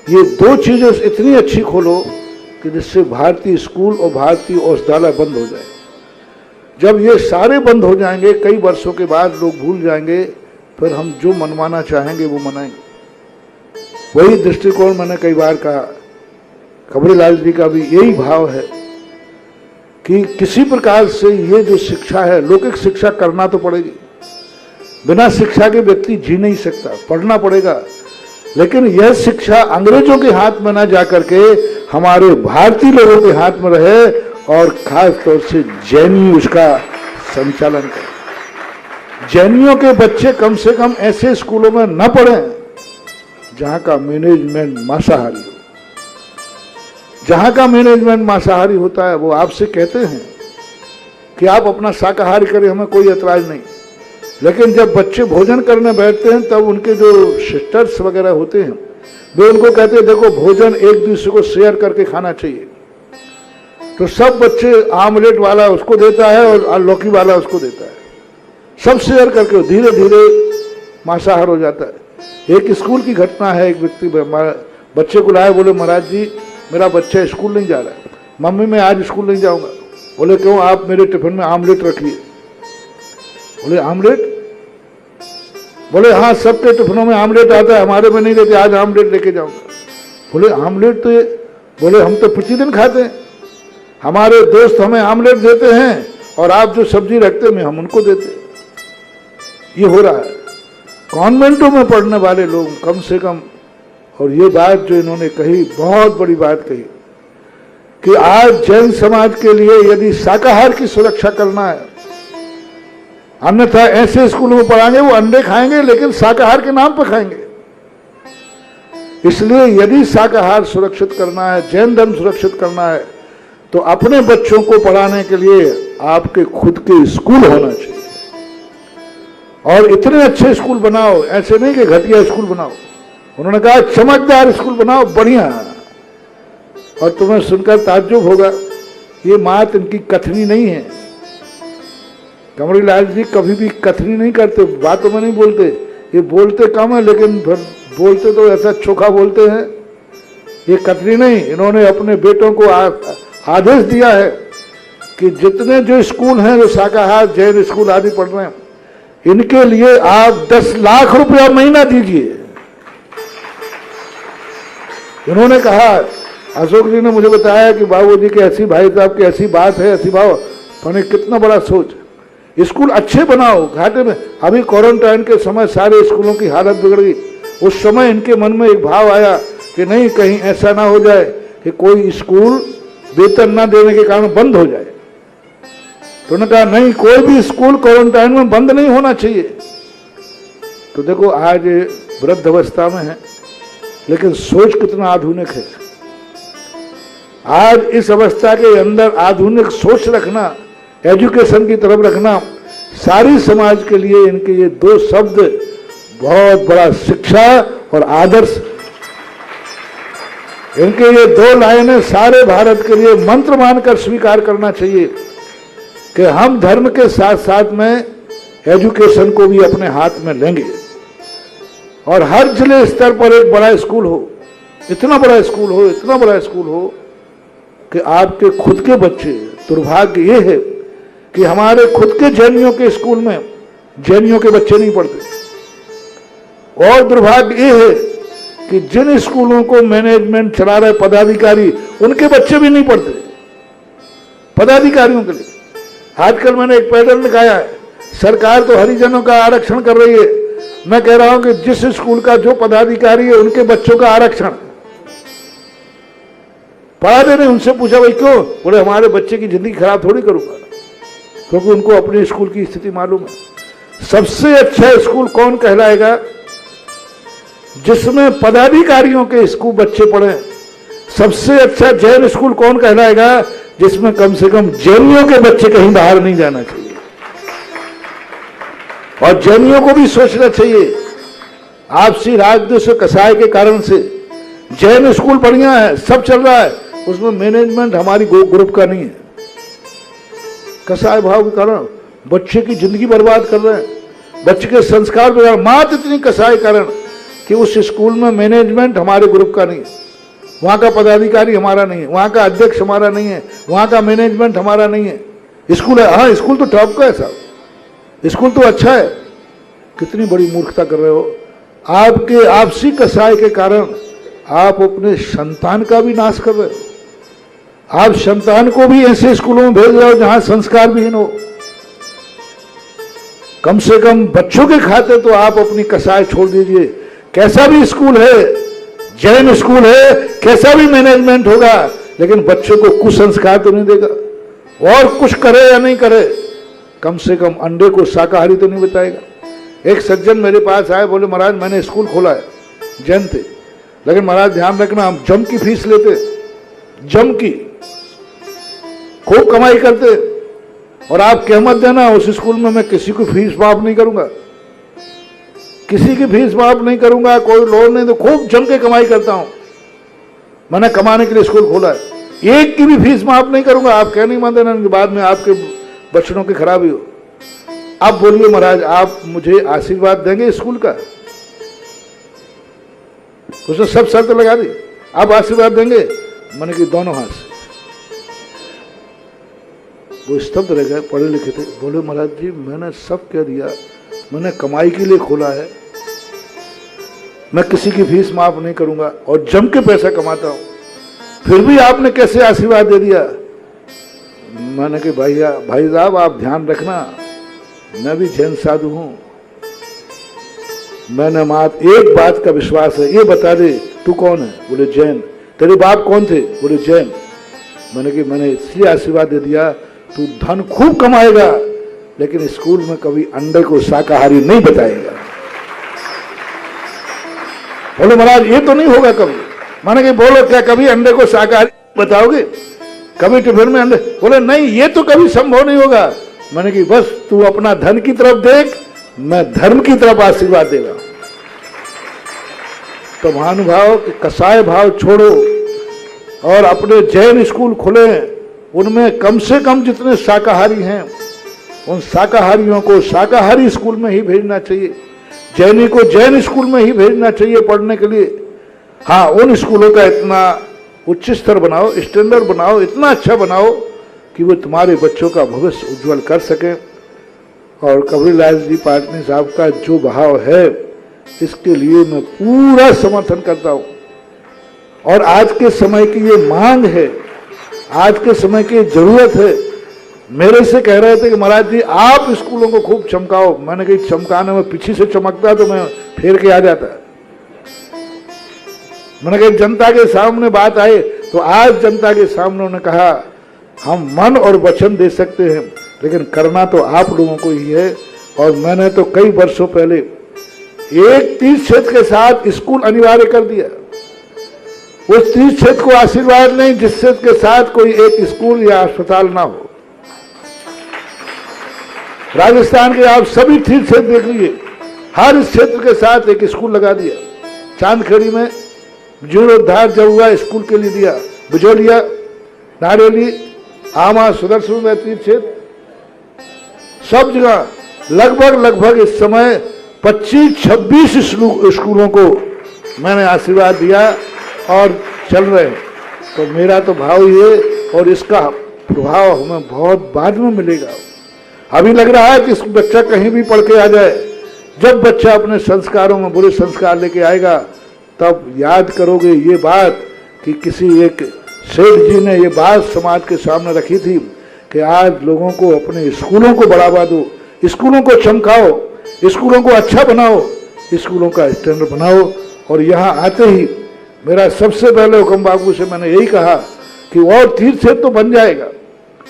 ये 2 चीजें इतनी अच्छी खोलो कि जिससे भारतीय स्कूल और भारतीय औषधालय बंद हो जाए। जब ये सारे बंद हो जाएंगे, कई वर्षों के बाद लोग भूल जाएंगे, फिर हम जो मनवाना चाहेंगे वो मनाएंगे। वही दृष्टिकोण मैंने कई बार कहा, खबरीलाल जी का भी यही भाव है कि किसी प्रकार से ये जो शिक्षा है, लौकिक शिक्षा करना तो पड़ेगी, बिना शिक्षा के व्यक्ति जी नहीं सकता, पढ़ना पड़ेगा, लेकिन यह शिक्षा अंग्रेजों के हाथ में ना जाकर के हमारे भारतीय लोगों के हाथ में रहे, और खास तौर से जैनी उसका संचालन करें। जैनियों के बच्चे कम से कम ऐसे स्कूलों में न पढ़ें जहां का मैनेजमेंट मांसाहारी हो। जहां का मैनेजमेंट मांसाहारी होता है वो आपसे कहते हैं कि आप अपना शाकाहारी करें, हमें कोई एतराज नहीं, लेकिन जब बच्चे भोजन करने बैठते हैं तब उनके जो सिस्टर्स वगैरह होते हैं वे उनको कहते हैं देखो भोजन एक दूसरे को शेयर करके खाना चाहिए। तो सब बच्चे आमलेट वाला उसको देता है और लौकी वाला उसको देता है, सब शेयर करके धीरे धीरे मांसाहार हो जाता है। एक स्कूल की घटना है, एक व्यक्ति बच्चे को लाए, बोले महाराज जी मेरा बच्चा स्कूल नहीं जा रहा है। मम्मी मैं आज स्कूल नहीं जाऊंगा। बोले क्यों? आप मेरे टिफिन में आमलेट रखिए। बोले आमलेट? बोले हाँ सबके टिफिनों में आमलेट आता है, हमारे में नहीं देते, आज आमलेट लेके जाऊंगा। बोले आमलेट तो बोले हम तो प्रतिदिन खाते हैं, हमारे दोस्त हमें आमलेट देते हैं और आप जो सब्जी रखते हैं हम उनको देते हैं। ये हो रहा है कॉन्वेंटों में पढ़ने वाले लोग कम से कम। और ये बात जो इन्होंने कही बहुत बड़ी बात कही कि आज जैन समाज के लिए यदि शाकाहार की सुरक्षा करना है, अन्यथा ऐसे स्कूलों में पढ़ाएंगे वो अंडे खाएंगे लेकिन शाकाहार के नाम पर खाएंगे। इसलिए यदि शाकाहार सुरक्षित करना है, जैन धर्म सुरक्षित करना है, तो अपने बच्चों को पढ़ाने के लिए आपके खुद के स्कूल होना चाहिए। और इतने अच्छे स्कूल बनाओ, ऐसे नहीं कि घटिया स्कूल बनाओ। उन्होंने कहा चमकदार स्कूल बनाओ, बढ़िया। और तुम्हें सुनकर ताज्जुब होगा, ये बात इनकी कथनी नहीं है। कमरीलाल जी कभी भी कथनी नहीं करते, बातों में नहीं बोलते। ये बोलते कम है लेकिन बोलते तो ऐसा चोखा बोलते हैं। ये कथनी नहीं, इन्होंने अपने बेटों को आदेश दिया है कि जितने जो स्कूल हैं, जो शाकाहार जैन स्कूल आदि पढ़ रहे हैं, इनके लिए आप 10 लाख रुपया महीना दीजिए। इन्होंने कहा, अशोक जी ने मुझे बताया कि बाबूजी की ऐसी, भाई साहब की ऐसी बात है, ऐसी भाव, तो कितना बड़ा सोच। स्कूल अच्छे बनाओ, घाटे में। अभी क्वारंटाइन के समय सारे स्कूलों की हालत बिगड़ गई। उस समय इनके मन में एक भाव आया कि नहीं, कहीं ऐसा ना हो जाए कि कोई स्कूल वेतन ना देने के कारण बंद हो जाए। तो उन्होंने कहा नहीं, कोई भी स्कूल क्वारंटाइन में बंद नहीं होना चाहिए। तो देखो आज वृद्ध अवस्था में है, लेकिन सोच कितना आधुनिक है। आज इस अवस्था के अंदर आधुनिक सोच रखना, एजुकेशन की तरफ रखना, सारी समाज के लिए इनके ये दो शब्द बहुत बड़ा शिक्षा और आदर्श। इनके ये दो लाइनें सारे भारत के लिए मंत्र मानकर स्वीकार करना चाहिए कि हम धर्म के साथ साथ में एजुकेशन को भी अपने हाथ में लेंगे और हर जिले स्तर पर एक बड़ा स्कूल हो, इतना बड़ा स्कूल हो, इतना बड़ा स्कूल हो कि आपके खुद के बच्चे, दुर्भाग्य ये है कि हमारे खुद के जैनियों के स्कूल में जैनियों के बच्चे नहीं पढ़ते। और दुर्भाग्य ये है कि जिन स्कूलों को मैनेजमेंट चला रहे पदाधिकारी, उनके बच्चे भी नहीं पढ़ते। पदाधिकारियों के लिए आजकल मैंने एक पैदल निकाया है, सरकार तो हरिजनों का आरक्षण कर रही है। मैं कह रहा हूं कि जिस स्कूल का जो पदाधिकारी है, उनके बच्चों का आरक्षण पढ़ा दे रहे। उनसे पूछा भाई क्यों? बोले हमारे बच्चे की जिंदगी खराब थोड़ी करूंगा, क्योंकि उनको अपने स्कूल की स्थिति मालूम है। सबसे अच्छा स्कूल कौन कहलाएगा? जिसमें पदाधिकारियों के स्कूल बच्चे पढ़े। सबसे अच्छा जैन स्कूल कौन कहलाएगा? जिसमें कम से कम जैनियों के बच्चे कहीं बाहर नहीं जाना चाहिए। और जैनियों को भी सोचना चाहिए, आपसी राजद्वेष कसाय के कारण से जैन स्कूल बढ़िया है, सब चल रहा है, उसमें मैनेजमेंट हमारी ग्रुप का नहीं है। कसाय भाव के कारण बच्चे की जिंदगी बर्बाद कर रहे हैं, बच्चे के संस्कार बिगाड़। मात्र इतनी कसाय कारण कि उस स्कूल में मैनेजमेंट हमारे ग्रुप का नहीं है, वहाँ का पदाधिकारी हमारा नहीं है, वहाँ का अध्यक्ष हमारा नहीं है, वहाँ का मैनेजमेंट हमारा नहीं है। स्कूल है, हाँ स्कूल तो टॉप का है साहब, स्कूल तो अच्छा है। कितनी बड़ी मूर्खता कर रहे हो। आपके आपसी कसाय के कारण आप अपने संतान का भी नाश कर रहे हो। आप संतान को भी ऐसे स्कूलों में भेज रहे हो जहां संस्कार विहीन हो। कम से कम बच्चों के खाते तो आप अपनी कसाय छोड़ दीजिए। कैसा भी स्कूल है, जैन स्कूल है, कैसा भी मैनेजमेंट होगा, लेकिन बच्चों को कुसंस्कार तो नहीं देगा। और कुछ करे या नहीं करे, कम से कम अंडे को शाकाहारी तो नहीं बताएगा। एक सज्जन मेरे पास आए, बोले महाराज मैंने स्कूल खोला है, जैन थे, लेकिन महाराज ध्यान रखना हम जम की फीस लेते, जम की खूब कमाई करते, और आप कहमत देना उस स्कूल में मैं किसी को फीस माफ नहीं करूंगा, किसी की फीस माफ नहीं करूंगा, कोई लोन नहीं, तो खूब जम के कमाई करता हूं। मैंने कमाने के लिए स्कूल खोला है, एक की भी फीस माफ नहीं करूंगा। आप कह नहीं मान देना कि बाद में आपके बच्चों की खराबी हो। अब बोलिए महाराज आप मुझे आशीर्वाद देंगे स्कूल का? उसने सब शर्त लगा दी, आप आशीर्वाद देंगे? मैंने कि दोनों हाथ से। वो स्तब्ध रह गए, पढ़े लिखे थे। बोले महाराज जी मैंने सब कह दिया, मैंने कमाई के लिए खोला है, मैं किसी की फीस माफ नहीं करूंगा और जम के पैसा कमाता हूं, फिर भी आपने कैसे आशीर्वाद दे दिया? मैंने कि भाई साहब आप ध्यान रखना, मैं भी जैन साधु हूं, मैंने मात्र एक बात का विश्वास है, ये बता दे तू कौन है? बोले जैन। तेरे बाप कौन थे? बोले जैन। मैंने इसलिए आशीर्वाद दे दिया, तू धन खूब कमाएगा लेकिन स्कूल में कभी अंडे को शाकाहारी नहीं बताएगा। बोले महाराज ये तो नहीं होगा कभी। मैंने कि बोलो क्या कभी अंडे को शाकाहारी बताओगे? कभी टिफिन में अंडे? बोले नहीं ये तो कभी संभव नहीं होगा। मैंने कि बस तू अपना धन की तरफ देख, मैं धर्म की तरफ आशीर्वाद देगा। तो महानुभाव के कसाय भाव छोड़ो और अपने जैन स्कूल खुले, उनमें कम से कम जितने शाकाहारी हैं उन शाकाहारियों को शाकाहारी स्कूल में ही भेजना चाहिए, जैनी को जैन स्कूल में ही भेजना चाहिए पढ़ने के लिए। हाँ उन स्कूलों का इतना उच्च स्तर बनाओ, स्टैंडर्ड बनाओ, इतना अच्छा बनाओ कि वो तुम्हारे बच्चों का भविष्य उज्जवल कर सके। और कबीरलाल जी पाटनी साहब का जो भाव है इसके लिए मैं पूरा समर्थन करता हूँ। और आज के समय की ये मांग है, आज के समय की जरूरत है। मेरे से कह रहे थे कि महाराज जी आप स्कूलों को खूब चमकाओ। मैंने कहा चमकाने में पीछे से चमकता तो मैं फेर के आ जाता, मैंने कहा जनता के सामने बात आए तो आज जनता के सामने उन्होंने कहा हम मन और वचन दे सकते हैं लेकिन करना तो आप लोगों को ही है। और मैंने तो कई वर्षों पहले एक तीर्थ क्षेत्र के साथ स्कूल अनिवार्य कर दिया। उस तीर्थ क्षेत्र को आशीर्वाद नहीं जिस क्षेत्र के साथ कोई एक स्कूल या अस्पताल ना हो। राजस्थान के आप सभी तीर्थ क्षेत्र देख लीजिए, हर क्षेत्र के साथ एक स्कूल लगा दिया। चांदखेड़ी में जीर्णोद्धार जब हुआ स्कूल के लिए दिया, बिजोलिया, नारेली, आमा, सुदर्शन में तीर्थ क्षेत्र सब जगह लगभग इस समय 25-26 स्कूलों को मैंने आशीर्वाद दिया और चल रहे हैं। तो मेरा तो भाव ये और इसका प्रभाव हमें बहुत बाद में मिलेगा। अभी लग रहा है कि बच्चा कहीं भी पढ़ के आ जाए, जब बच्चा अपने संस्कारों में बुरे संस्कार लेके आएगा तब याद करोगे ये बात कि किसी एक सेठ जी ने ये बात समाज के सामने रखी थी कि आज लोगों को अपने स्कूलों को बढ़ावा दो, स्कूलों को चमकाओ, स्कूलों को अच्छा बनाओ, स्कूलों का स्टैंडर्ड बनाओ। और यहाँ आते ही मेरा सबसे पहले हुक्म बाबू से मैंने यही कहा कि और तीर्थ क्षेत्र तो बन जाएगा,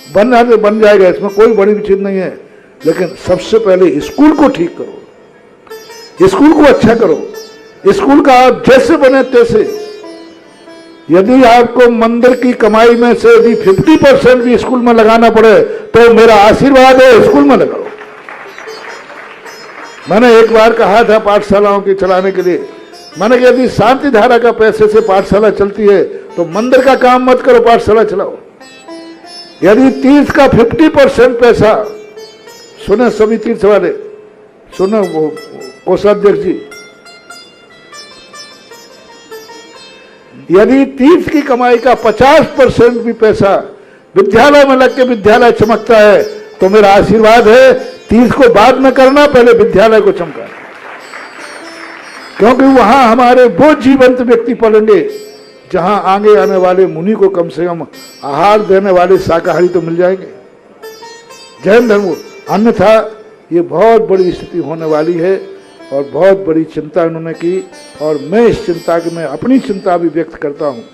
बन जाएगा, इसमें कोई बड़ी चीज नहीं है, लेकिन सबसे पहले स्कूल को ठीक करो, स्कूल को अच्छा करो। स्कूल का आप जैसे बने तैसे, यदि आपको मंदिर की कमाई में से यदि 50% भी स्कूल में लगाना पड़े तो मेरा आशीर्वाद है स्कूल में लगाओ। मैंने एक बार कहा था पाठशालाओं की चलाने के लिए, मैंने कहा यदि शांति धारा का पैसे से पाठशाला चलती है तो मंदिर का काम मत करो, पाठशाला चलाओ। यदि तीर्थ का 50% पैसा, सुने सभी तीर्थ वाले, सुनो वो कोषाध्यक्ष जी, यदि तीर्थ की कमाई का 50% भी पैसा विद्यालय में लग के विद्यालय चमकता है तो मेरा आशीर्वाद है तीर्थ को बाद में करना, पहले विद्यालय को चमकाना, क्योंकि वहां हमारे वो जीवंत व्यक्ति पढ़ेंगे जहां आगे आने वाले मुनि को कम से कम आहार देने वाले शाकाहारी तो मिल जाएंगे, जैन धर्म। अन्यथा ये बहुत बड़ी स्थिति होने वाली है और बहुत बड़ी चिंता इन्होंने की और मैं इस चिंता की मैं अपनी चिंता भी व्यक्त करता हूँ।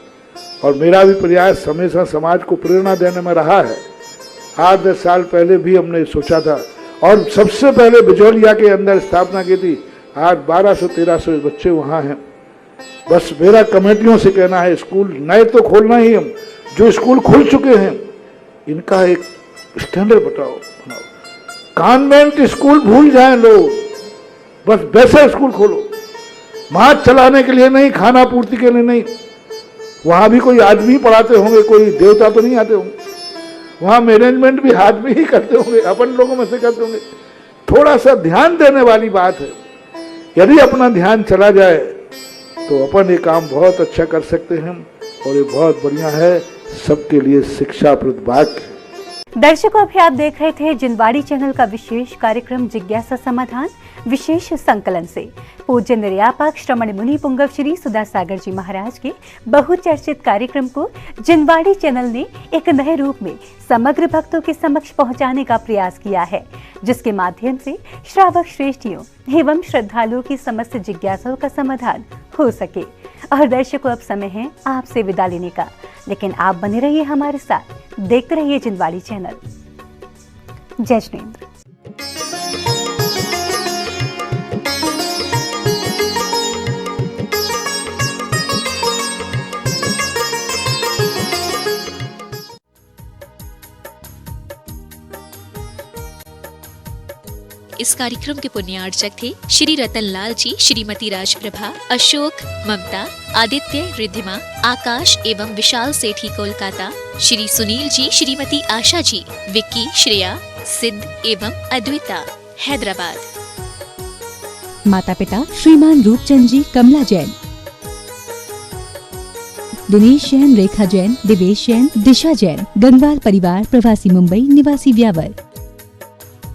और मेरा भी प्रयास हमेशा समाज को प्रेरणा देने में रहा है। 8-10 साल पहले भी हमने सोचा था और सबसे पहले बिजोलिया के अंदर स्थापना की थी। आज 1200-1300 बच्चे वहाँ हैं। बस मेरा कमेटियों से कहना है स्कूल नए तो खोलना ही, हम जो स्कूल खुल चुके हैं इनका एक स्टैंडर्ड बनाओ। कॉन्वेंट स्कूल भूल जाएं लोग, बस वैसा स्कूल खोलो, मार्च चलाने के लिए नहीं, खाना पूर्ति के लिए नहीं। वहाँ भी कोई आदमी पढ़ाते होंगे, कोई देवता तो नहीं आते होंगे, वहाँ मैनेजमेंट भी आदमी ही करते होंगे, अपन लोगों में से करते होंगे। थोड़ा सा ध्यान देने वाली बात है। यदि अपना ध्यान चला जाए तो अपन ये काम बहुत अच्छा कर सकते हैं और ये बहुत बढ़िया है, सबके लिए शिक्षाप्रद वाक्य। दर्शकों, अभी आप देख रहे थे जिनवाड़ी चैनल का विशेष कार्यक्रम जिज्ञासा समाधान विशेष संकलन से पूज्य निर्यापक श्रमण मुनि पुंगव श्री सुधा सागर जी महाराज के बहुचर्चित कार्यक्रम को जिनवाड़ी चैनल ने एक नए रूप में समग्र भक्तों के समक्ष पहुंचाने का प्रयास किया है, जिसके माध्यम से श्रावक श्रेष्ठियों एवं श्रद्धालुओं की समस्त जिज्ञासाओं का समाधान हो सके। और दर्शकों, अब समय है आपसे विदा लेने का, लेकिन आप बने रहिए हमारे साथ, देखते रहिए जिनवाड़ी चैनल। जय जिनेंद्र। इस कार्यक्रम के पुण्यार्चक थे श्री रतन लाल जी, श्रीमती राजप्रभा, अशोक, ममता, आदित्य, रिद्धिमा, आकाश एवं विशाल सेठी कोलकाता, श्री सुनील जी, श्रीमती आशा जी, विक्की, श्रेया, सिद्ध एवं अद्विता, हैदराबाद। माता पिता श्रीमान रूपचंद जी, कमला जैन, दिनेश जैन, रेखा जैन, दिवेश जैन, दिशा जैन, गंगवाल परिवार, प्रवासी मुंबई, निवासी Beawar.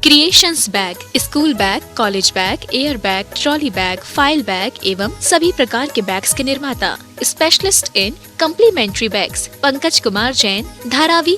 Creations bag, school bag, college bag, air bag, trolley bag, file bag एवं सभी प्रकार के बैग्स के निर्माता, specialist in complimentary bags, Pankaj Kumar Jain, Dharavi,